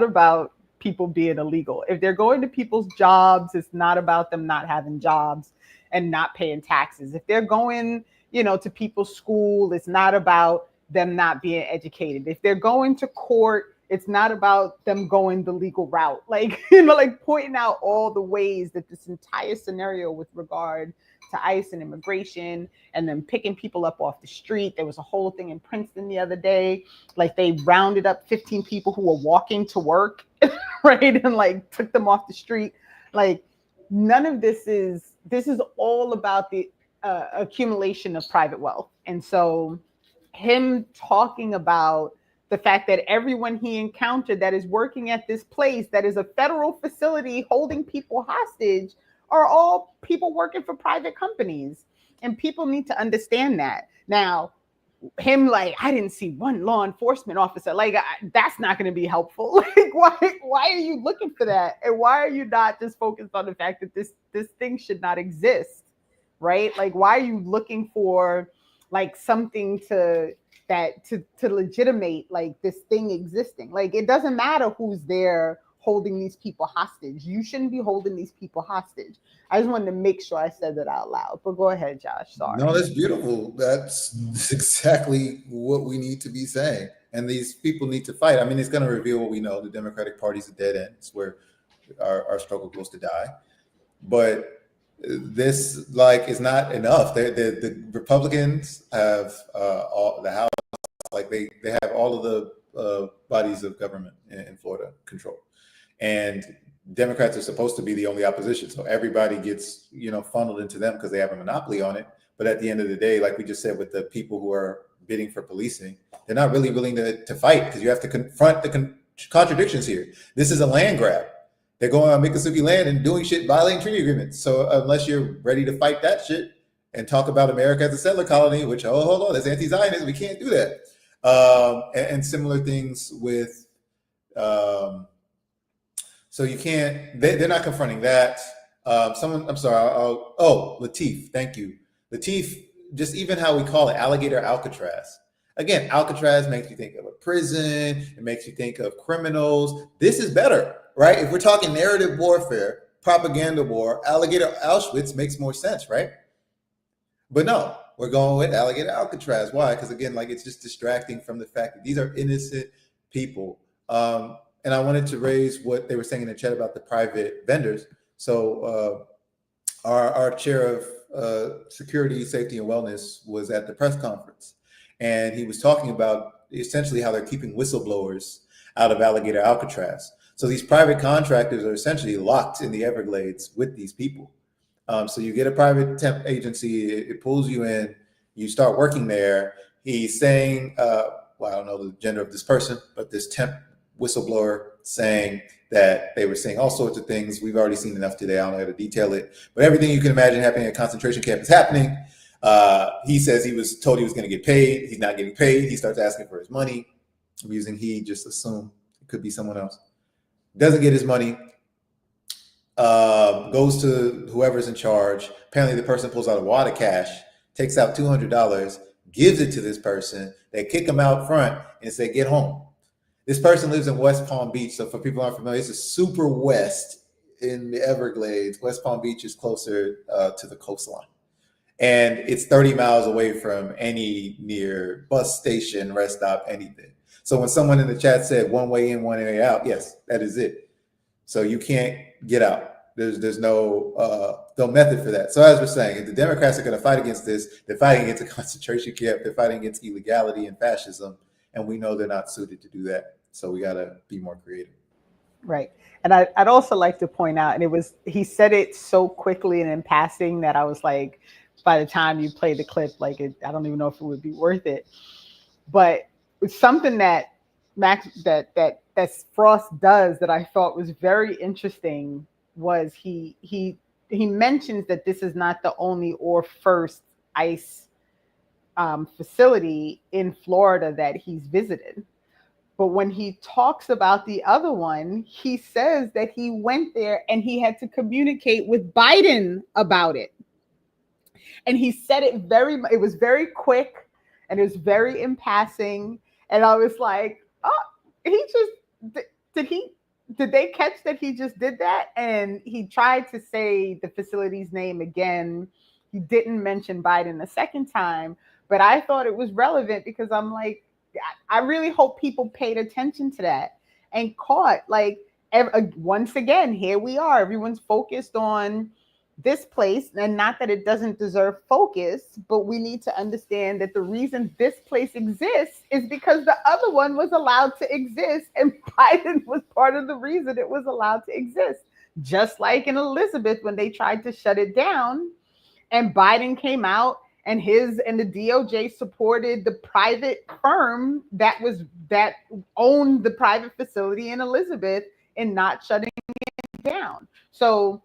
about people being illegal. If they're going to people's jobs, it's not about them not having jobs and not paying taxes. If they're going, to people's school, it's not about them not being educated. If they're going to court, it's not about them going the legal route. Like, pointing out all the ways that this entire scenario with regard to ICE and immigration and then picking people up off the street. There was a whole thing in Princeton the other day. Like they rounded up 15 people who were walking to work, right? And took them off the street. Like none of this is all about the accumulation of private wealth. And so him talking about the fact that everyone he encountered that is working at this place that is a federal facility holding people hostage are all people working for private companies. And people need to understand that. Now, him I didn't see one law enforcement officer, that's not going to be helpful. Why are you looking for that? And why are you not just focused on the fact that this thing should not exist, right? Why are you looking for something to legitimate this thing existing? It doesn't matter who's there holding these people hostage. You shouldn't be holding these people hostage. I just wanted to make sure I said that out loud. But go ahead, Josh. Sorry. No, that's beautiful. That's exactly what we need to be saying. And these people need to fight. I mean, it's going to reveal what we know. The Democratic Party's a dead end. It's where our struggle goes to die. But this is not enough. The Republicans have all the House, they have all of the bodies of government in Florida control, and Democrats are supposed to be the only opposition. So everybody gets funneled into them because they have a monopoly on it. But at the end of the day, like we just said, with the people who are bidding for policing, they're not really willing to fight because you have to confront the contradictions here. This is a land grab. They're going on Miccosukee land and doing shit, violating treaty agreements. So unless you're ready to fight that shit and talk about America as a settler colony, which, hold on, that's anti-Zionist, we can't do that. And similar things with, so you can't, they're not confronting that. Lateef, thank you. Lateef, just even how we call it, Alligator Alcatraz. Again, Alcatraz makes you think of a prison. It makes you think of criminals. This is better, right? If we're talking narrative warfare, propaganda war, Alligator Auschwitz makes more sense, right? But no, we're going with Alligator Alcatraz. Why? Because again, like it's just distracting from the fact that these are innocent people. And I wanted to raise what they were saying in the chat about the private vendors. So our chair of security, safety, and wellness was at the press conference, and he was talking about essentially how they're keeping whistleblowers out of Alligator Alcatraz. So these private contractors are essentially locked in the Everglades with these people. So you get a private temp agency, it pulls you in, you start working there. He's saying, well, I don't know the gender of this person, but this temp whistleblower saying that they were saying all sorts of things. We've already seen enough today. I don't know how to detail it, but everything you can imagine happening at a concentration camp is happening. He says he was told he was going to get paid. He's not getting paid. He starts asking for his money. I'm using he, just assume it could be someone else. Doesn't get his money. Goes to whoever's in charge. Apparently the person pulls out a wad of cash, takes out $200, gives it to this person. They kick him out front and say, get home. This person lives in West Palm Beach. So for people who aren't familiar, it's a super west in the Everglades. West Palm Beach is closer to the coastline. And it's 30 miles away from any near bus station, rest stop, anything. So when someone in the chat said one way in, one way out, yes, that is it. So you can't get out. There's no method for that. So as we're saying, if the Democrats are going to fight against this, they're fighting against a concentration camp, they're fighting against illegality and fascism, and we know they're not suited to do that. So we got to be more creative. Right. And I'd also like to point out, and he said it so quickly and in passing that I was like, by the time you play the clip, like I don't even know if it would be worth it. But it's something that that Frost does that I thought was very interesting was he mentions that this is not the only or first ICE facility in Florida that he's visited. But when he talks about the other one, he says that he went there and he had to communicate with Biden about it. And he said it was very quick and it was very in passing. And I was like, oh, did they catch that he just did that? And he tried to say the facility's name again. He didn't mention Biden a second time, but I thought it was relevant because I'm like, I really hope people paid attention to that and caught, like, once again, here we are. Everyone's focused on this place, and not that it doesn't deserve focus, but we need to understand that the reason this place exists is because the other one was allowed to exist, and Biden was part of the reason it was allowed to exist. Just like in Elizabeth, when they tried to shut it down, and Biden came out and the DOJ supported the private firm that owned the private facility in Elizabeth in not shutting it down. So,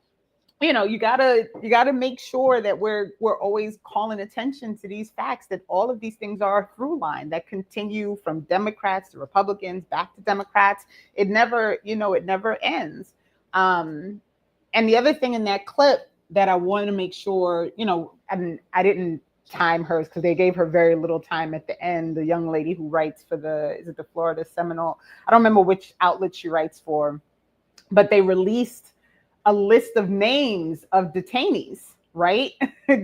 you know, you gotta make sure that we're always calling attention to these facts, that all of these things are a through line that continue from Democrats to Republicans back to Democrats. It never ends. And the other thing in that clip that I wanted to make sure, I didn't time hers because they gave her very little time at the end. The young lady who writes for the Florida Seminole, I don't remember which outlet she writes for, but they released a list of names of detainees, right?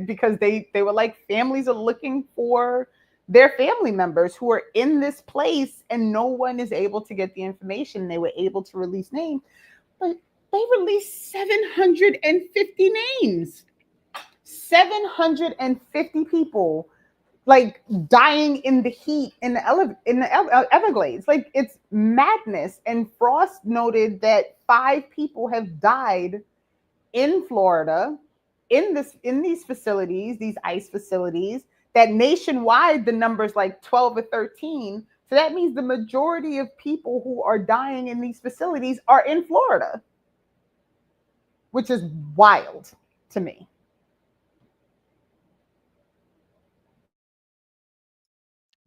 Because they were like, families are looking for their family members who are in this place and no one is able to get the information. They were able to release names, but they released 750 names. 750 people like dying in the heat in the Everglades. Like, it's madness. And Frost noted that 5 people have died in Florida in these facilities, these ICE facilities, that nationwide the number's like 12 or 13. So that means the majority of people who are dying in these facilities are in Florida, which is wild to me.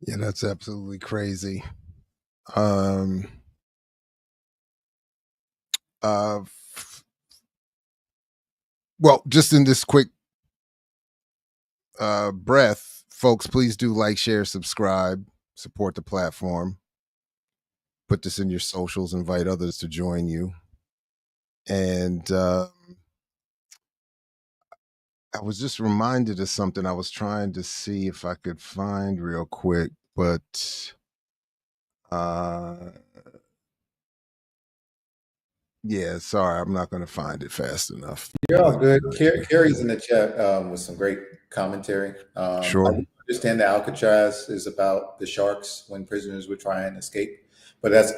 Yeah, that's absolutely crazy. Well, just in this quick breath, folks, please do like, share, subscribe. support the platform. Put this in your socials, invite others to join you. And I was just reminded of something I was trying to see if I could find real quick, but yeah, sorry, I'm not going to find it fast enough. You're all good. Carrie's in the chat with some great commentary. Sure. I understand that Alcatraz is about the sharks when prisoners would try and escape. But that's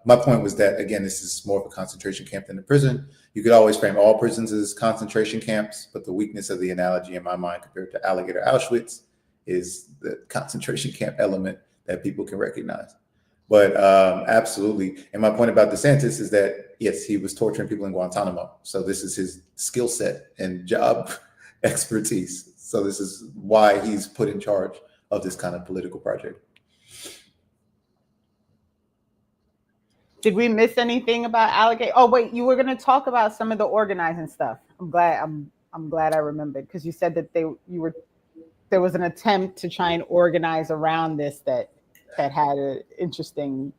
my point was that, again, this is more of a concentration camp than a prison. You could always frame all prisons as concentration camps, but the weakness of the analogy in my mind compared to Alligator Auschwitz is the concentration camp element that people can recognize. But absolutely. And my point about DeSantis is that, yes, he was torturing people in Guantanamo. So this is his skill set and job expertise. So this is why he's put in charge of this kind of political project. Did we miss anything about Alligator? Oh, wait, you were going to talk about some of the organizing stuff. I'm glad I remembered, because you said that there was an attempt to try and organize around this that had an interesting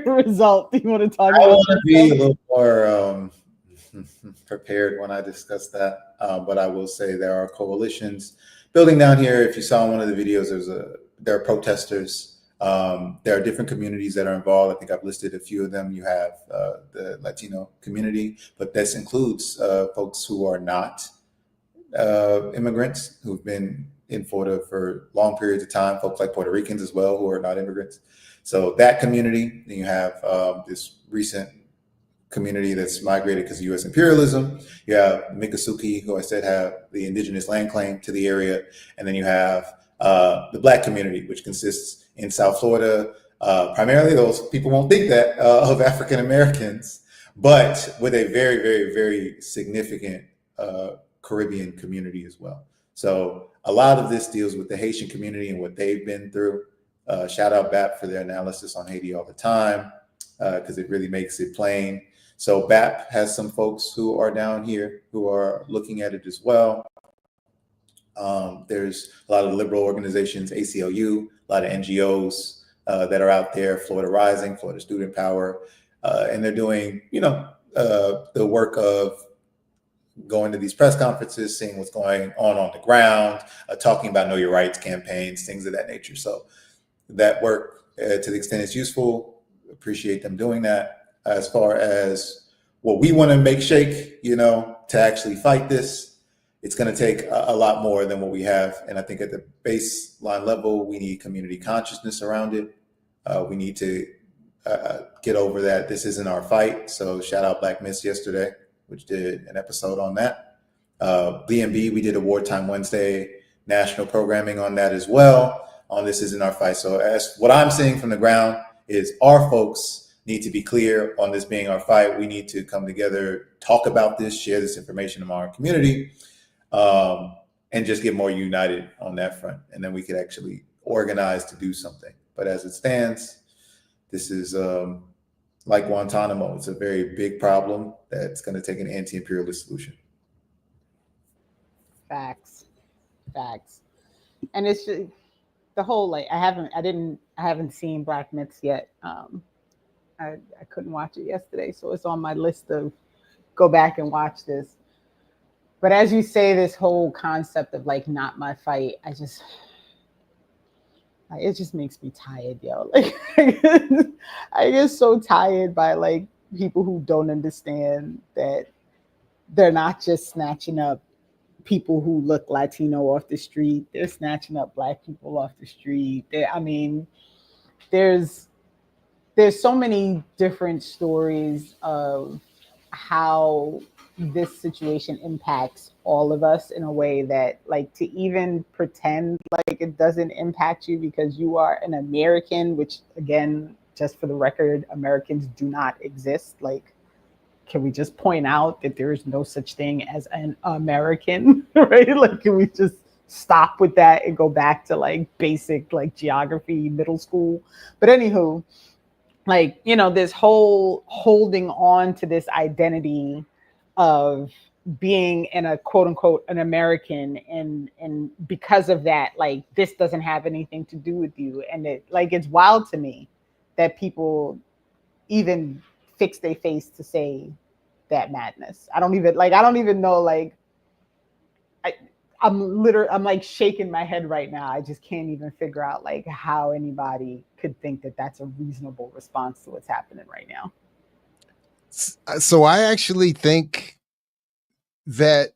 result. Do you want to talk about? I want to be a little more prepared when I discuss that, but I will say there are coalitions building down here. If you saw one of the videos, there are protesters. There are different communities that are involved. I think I've listed a few of them. You have the Latino community, but this includes folks who are not immigrants, who've been in Florida for long periods of time, folks like Puerto Ricans as well, who are not immigrants. So that community, then you have this recent community that's migrated because of U.S. imperialism. You have Miccosukee, who I said have the indigenous land claim to the area. And then you have the Black community, which consists in South Florida, primarily those people won't think that of African Americans, but with a very, very, very significant Caribbean community as well. So a lot of this deals with the Haitian community and what they've been through. Shout out BAP for their analysis on Haiti all the time, because it really makes it plain. So BAP has some folks who are down here who are looking at it as well. There's a lot of liberal organizations, ACLU, a lot of NGOs that are out there, Florida Rising, Florida Student Power, and they're doing, the work of going to these press conferences, seeing what's going on the ground, talking about Know Your Rights campaigns, things of that nature. So that work, to the extent it's useful, appreciate them doing that. As far as what we want to make shake, to actually fight this, it's going to take a lot more than what we have. And I think at the baseline level, we need community consciousness around it. We need to get over that this isn't our fight. So shout out Black Miss yesterday, which did an episode on that. BNB, we did a Wartime Wednesday national programming on that as well, on This Isn't Our Fight. So as what I'm seeing from the ground is our folks need to be clear on this being our fight. We need to come together, talk about this, share this information among our community, and just get more united on that front. And then we could actually organize to do something. But as it stands, this is like Guantanamo. It's a very big problem that's going to take an anti-imperialist solution. Facts. And it's just, the whole, I haven't seen Black Myths yet. I couldn't watch it yesterday, so it's on my list of go back and watch this. But as you say, this whole concept of not my fight, it just makes me tired, yo. I get so tired by people who don't understand that they're not just snatching up people who look Latino off the street. They're snatching up Black people off the street. There's so many different stories of how this situation impacts all of us in a way that to even pretend it doesn't impact you because you are an American, which again, just for the record, Americans do not exist. Can we just point out that there is no such thing as an American, right? Can we just stop with that and go back to basic geography, middle school? But anywho, this whole holding on to this identity of being in a quote unquote an American, and because of that, like, this doesn't have anything to do with you. And it's wild to me that people even fix their face to say that madness. I don't even know, like, I'm like shaking my head right now. I just can't even figure out like how anybody could think that that's a reasonable response to what's happening right now. So I actually think that,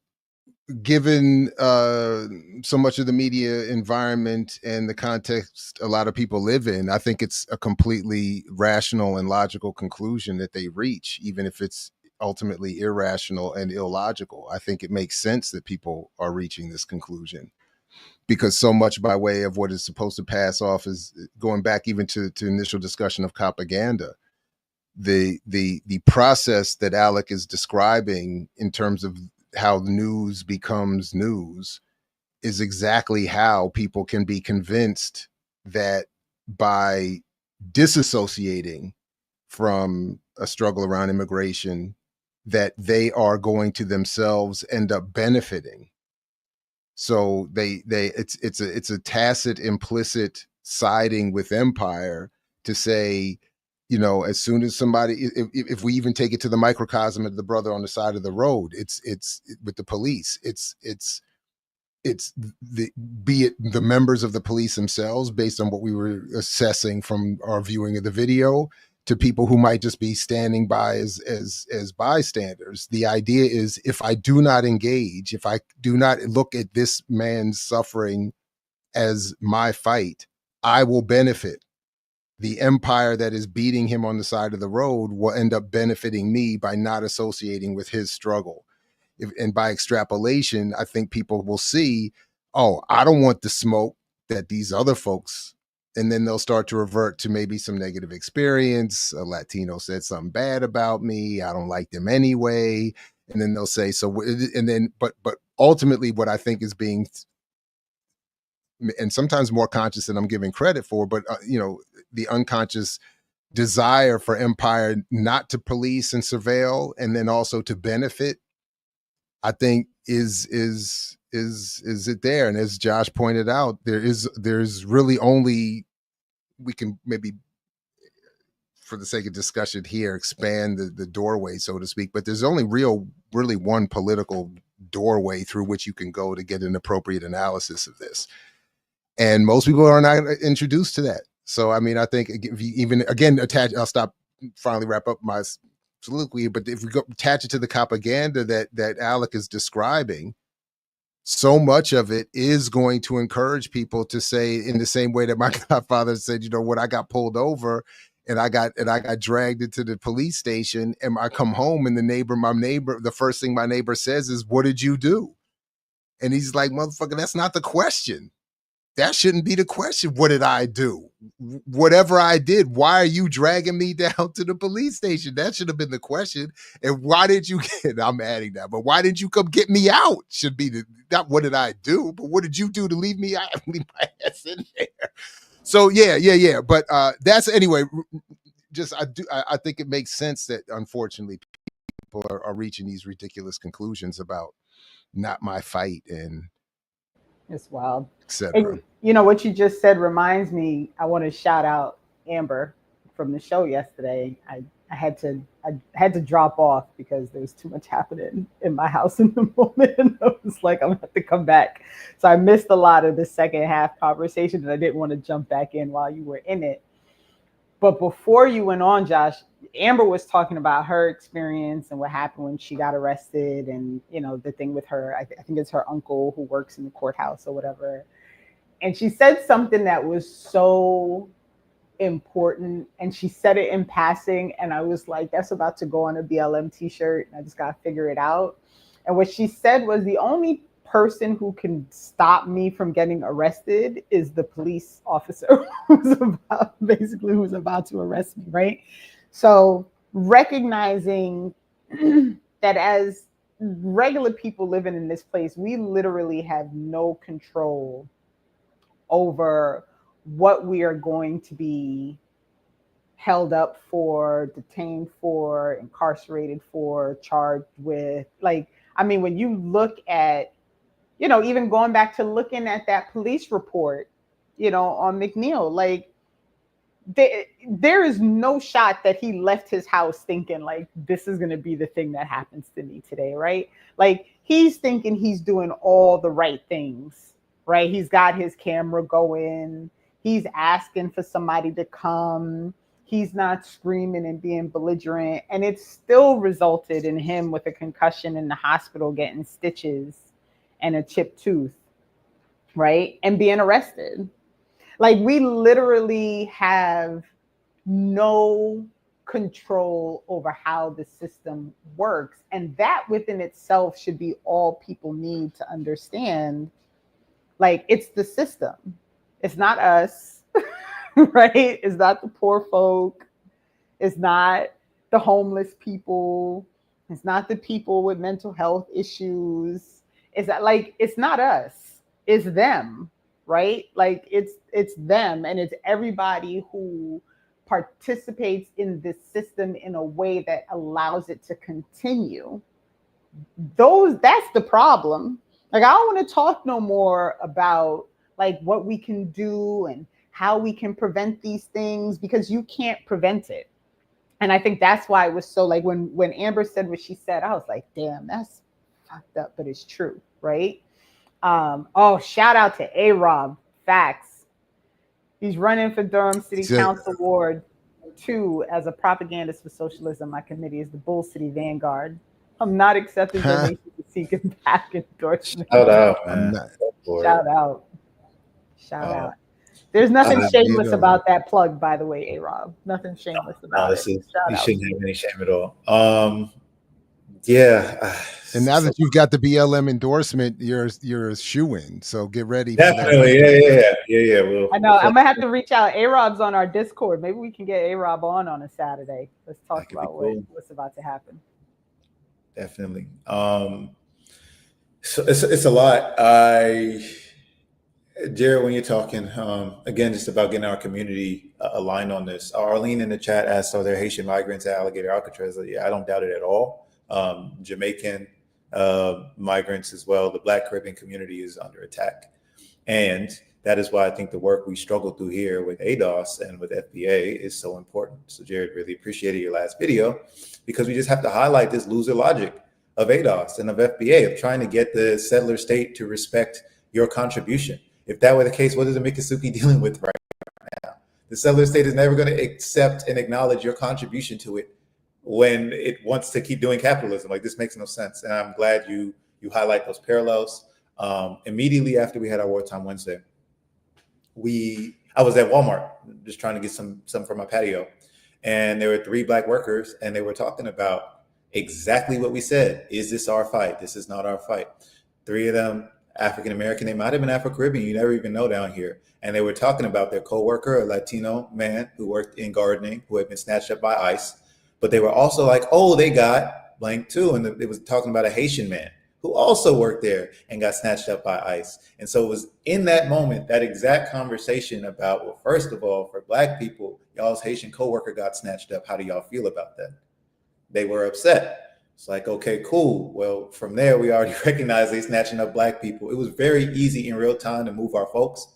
given so much of the media environment and the context a lot of people live in, I think it's a completely rational and logical conclusion that they reach, even if it's ultimately irrational and illogical. I think it makes sense that people are reaching this conclusion, because so much by way of what is supposed to pass off is going back even to initial discussion of copaganda. The process that Alec is describing in terms of how news becomes news is exactly how people can be convinced that by disassociating from a struggle around immigration, that they are going to themselves end up benefiting. So it's a tacit, implicit siding with empire to say, as soon as somebody, if we even take it to the microcosm of the brother on the side of the road, it's with the police, it's be it the members of the police themselves, based on what we were assessing from our viewing of the video, to people who might just be standing by as bystanders. The idea is, if I do not engage, if I do not look at this man's suffering as my fight, I will benefit. The empire that is beating him on the side of the road will end up benefiting me by not associating with his struggle. And by extrapolation, I think people will see, oh, I don't want the smoke that these other folks, and then they'll start to revert to maybe some negative experience. A Latino said something bad about me. I don't like them anyway. And then they'll say, but ultimately what I think is being, and sometimes more conscious than I'm giving credit for, but the unconscious desire for empire not to police and surveil, and then also to benefit, I think is it there. And as Josh pointed out, there's really only, we can maybe, for the sake of discussion here, expand the doorway, so to speak, but there's only really one political doorway through which you can go to get an appropriate analysis of this. And most people are not introduced to that. So, I mean, I think if you even, again, I'll stop, finally wrap up my soliloquy, but if we go attach it to the propaganda that Alec is describing, so much of it is going to encourage people to say, in the same way that my godfather said, when I got pulled over and I got dragged into the police station, and I come home and my neighbor, the first thing my neighbor says is, "What did you do?" And he's like, "Motherfucker, that's not the question. That shouldn't be the question. What did I do? Whatever I did, why are you dragging me down to the police station? That should have been the question. And why did you I'm adding that, but why didn't you come get me out? Should be not what did I do, but what did you do to leave me out? Leave my ass in there. So yeah. But that's, anyway, I think it makes sense that, unfortunately, people are reaching these ridiculous conclusions about not my fight, and it's wild. etc. And what you just said reminds me, I want to shout out Amber from the show yesterday. I had to drop off because there was too much happening in my house in the moment, and I was like, I'm gonna have to come back. So I missed a lot of the second half conversation, and I didn't want to jump back in while you were in it. But before you went on, Josh, Amber was talking about her experience and what happened when she got arrested, and the thing with her, I think it's her uncle who works in the courthouse or whatever. And she said something that was so important, and she said it in passing, and I was like, that's about to go on a BLM t-shirt, and I just gotta figure it out. And what she said was, the only person who can stop me from getting arrested is the police officer who's about to arrest me, right? So recognizing that as regular people living in this place, we literally have no control over what we are going to be held up for, detained for, incarcerated for, charged with. Like, I mean, when you look at, you know, even going back to looking at that police report, you know, on McNeil, like there is no shot that he left his house thinking like, this is going to be the thing that happens to me today, right? Like he's thinking he's doing all the right things, right? He's got his camera going. He's asking for somebody to come. He's not screaming and being belligerent. And it still resulted in him with a concussion in the hospital, getting stitches and a chipped tooth, right? And being arrested. Like we literally have no control over how the system works. And that within itself should be all people need to understand. Like it's the system. It's not us, right? It's not the poor folk. It's not the homeless people. It's not the people with mental health issues. It's that like, it's not us, it's them. Right? Like it's them, and it's everybody who participates in this system in a way that allows it to continue. That's the problem. Like I don't want to talk no more about like what we can do and how we can prevent these things, because you can't prevent it. And I think that's why it was so like when Amber said what she said, I was like, damn, that's fucked up, but it's true, right? Oh, shout out to A-Rob. Facts. He's running for Durham City Council Ward 2 as a propagandist for socialism. My committee is the Bull City Vanguard. I'm not accepting donations to seek a back endorsement. Shout out, man. Shout out. Shout out. There's nothing shameless about that plug, by the way, A-Rob. Nothing shameless about it. You shouldn't have any shame at all. Yeah. And now that you've got the BLM endorsement, you're a shoo-in. So get ready. Definitely. Yeah. I know. I'm gonna have to reach out. A-Rob's on our Discord. Maybe we can get A-Rob on a Saturday. Let's talk about what's about to happen. Definitely. So it's a lot. Jared, when you're talking, again, just about getting our community aligned on this. Arlene in the chat asked, are there Haitian migrants at Alligator Alcatraz? Yeah, I don't doubt it at all. Jamaican migrants as well. The Black Caribbean community is under attack. And that is why I think the work we struggle through here with ADOS and with FBA is so important. So Jared, really appreciated your last video, because we just have to highlight this loser logic of ADOS and of FBA, of trying to get the settler state to respect your contribution. If that were the case, what is the Miccosukee dealing with right now? The settler state is never going to accept and acknowledge your contribution to it when it wants to keep doing capitalism. Like, this makes no sense. And I'm glad you highlight those parallels. Immediately after we had our Wartime Wednesday, I was at Walmart just trying to get some for my patio. And there were 3 Black workers, and they were talking about exactly what we said. Is this our fight? This is not our fight. 3 of them, African-American, they might've been Afro-Caribbean, you never even know down here. And they were talking about their coworker, a Latino man who worked in gardening, who had been snatched up by ICE. But they were also like, oh, they got blank too. And it was talking about a Haitian man who also worked there and got snatched up by ICE. And so it was in that moment, that exact conversation about, well, first of all, for Black people, y'all's Haitian coworker got snatched up. How do y'all feel about that? They were upset. It's like, okay, cool. Well, from there, we already recognized they snatching up Black people. It was very easy in real time to move our folks.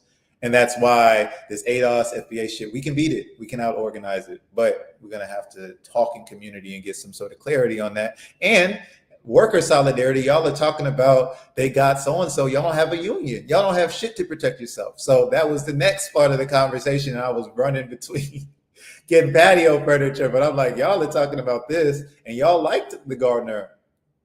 And that's why this ADOS, FBA shit, we can beat it. We can out-organize it. But we're going to have to talk in community and get some sort of clarity on that. And worker solidarity, y'all are talking about they got so-and-so. Y'all don't have a union. Y'all don't have shit to protect yourself. So that was the next part of the conversation. I was running between getting patio furniture. But I'm like, y'all are talking about this. And y'all liked the gardener.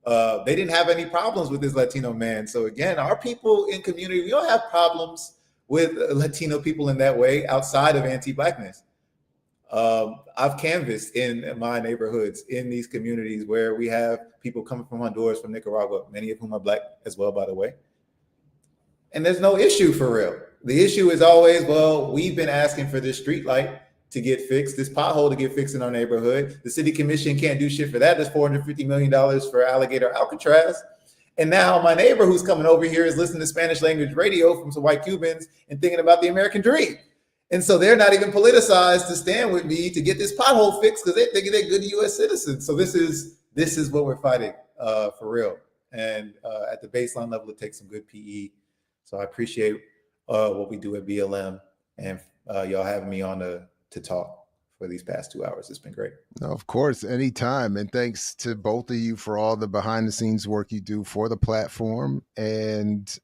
They didn't have any problems with this Latino man. So again, our people in community, we don't have problems with Latino people in that way outside of anti-Blackness. I've canvassed in my neighborhoods in these communities where we have people coming from Honduras, from Nicaragua, many of whom are Black as well, by the way. And there's no issue for real. The issue is always, well, we've been asking for this street light to get fixed, this pothole to get fixed in our neighborhood. The city commission can't do shit for that. There's $450 million for Alligator Alcatraz. And now my neighbor who's coming over here is listening to Spanish language radio from some white Cubans and thinking about the American dream. And so they're not even politicized to stand with me to get this pothole fixed because they think they're good U.S. citizens. So this is what we're fighting for real. And at the baseline level, it takes some good PE. So I appreciate what we do at BLM and y'all having me on to talk for these past 2 hours. It's been great. No, of course, anytime. And thanks to both of you for all the behind the scenes work you do for the platform. And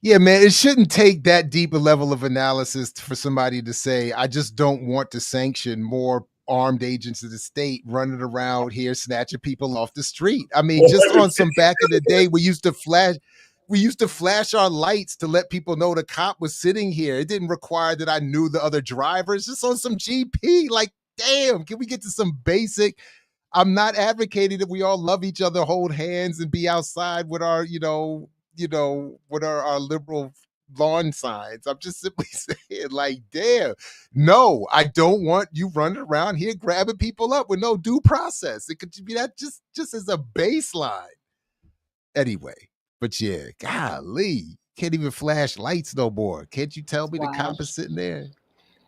yeah, man, it shouldn't take that deep a level of analysis for somebody to say, I just don't want to sanction more armed agents of the state running around here snatching people off the street. I mean, just on some back in the day, we used to flash our lights to let people know the cop was sitting here. It didn't require that I knew the other drivers, just on some GP. Like, damn, can we get to some basic? I'm not advocating that we all love each other, hold hands, and be outside with our, what are our liberal lawn signs. I'm just simply saying, like, damn, no, I don't want you running around here grabbing people up with no due process. It could be that just as a baseline. Anyway, but yeah, golly, can't even flash lights no more. Can't you tell me the cop is sitting there?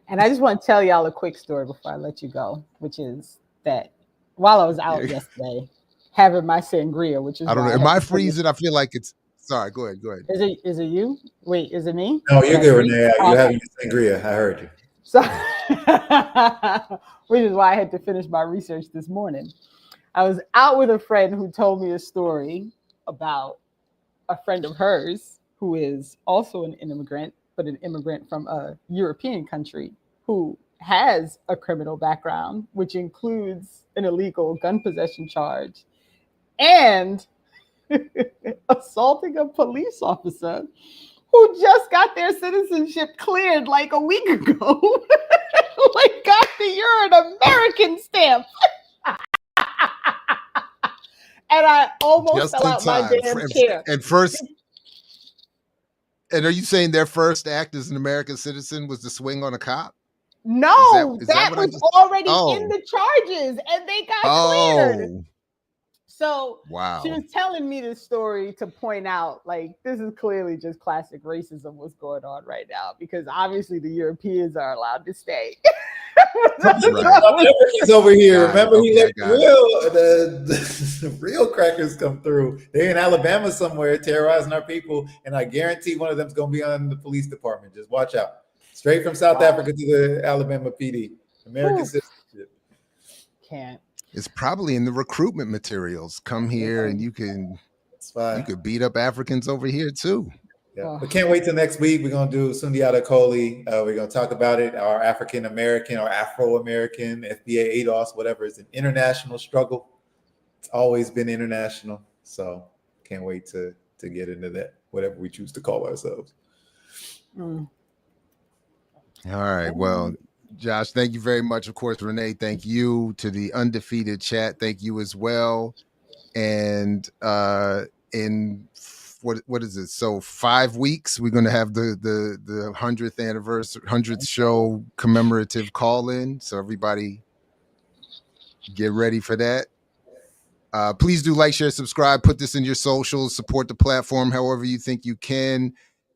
And I just want to tell y'all a quick story before I let you go, which is that while I was out yesterday having my sangria, which is I don't know. Am I freezing? I feel like it's sorry. Go ahead. Is it you? Wait, is it me? No, you're good, Renee. You're having sangria. I heard you. So, which is why I had to finish my research this morning. I was out with a friend who told me a story about a friend of hers who is also an immigrant, but an immigrant from a European country who has a criminal background, which includes an illegal gun possession charge and assaulting a police officer who just got their citizenship cleared like a week ago. Like, got the "you're an American" stamp. And I almost just fell out my damn chair. And are you saying their first act as an American citizen was to swing on a cop? No, that was already in the charges, and they got cleared. So wow. She was telling me this story to point out, like, this is clearly just classic racism what's going on right now, because obviously the Europeans are allowed to stay. He's over here. Remember, he let the real crackers come through. They're in Alabama somewhere terrorizing our people, and I guarantee one of them's going to be on the police department. Just watch out. Straight from South Africa to the Alabama PD. American citizenship. Can't. It's probably in the recruitment materials. Come here and you could beat up Africans over here too. Yeah, we can't wait till next week. We're gonna do Sundiata Kohli. We're gonna talk about it. Our African American or Afro American, FBA ADOS, whatever. It's an international struggle. It's always been international. So can't wait to get into that, whatever we choose to call ourselves. All right. Well, Josh, thank you very much. Of course, Renee, thank you. To the undefeated chat, thank you as well. And in what is it? So 5 weeks, we're going to have the 100th anniversary, 100th show commemorative call-in. So everybody get ready for that. Please do like, share, subscribe, put this in your socials, support the platform however you think you can.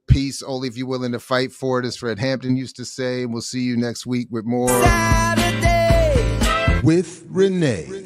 Peace, only if you're willing to fight for it, as Fred Hampton used to say. We'll see you next week with more Saturday with Renee.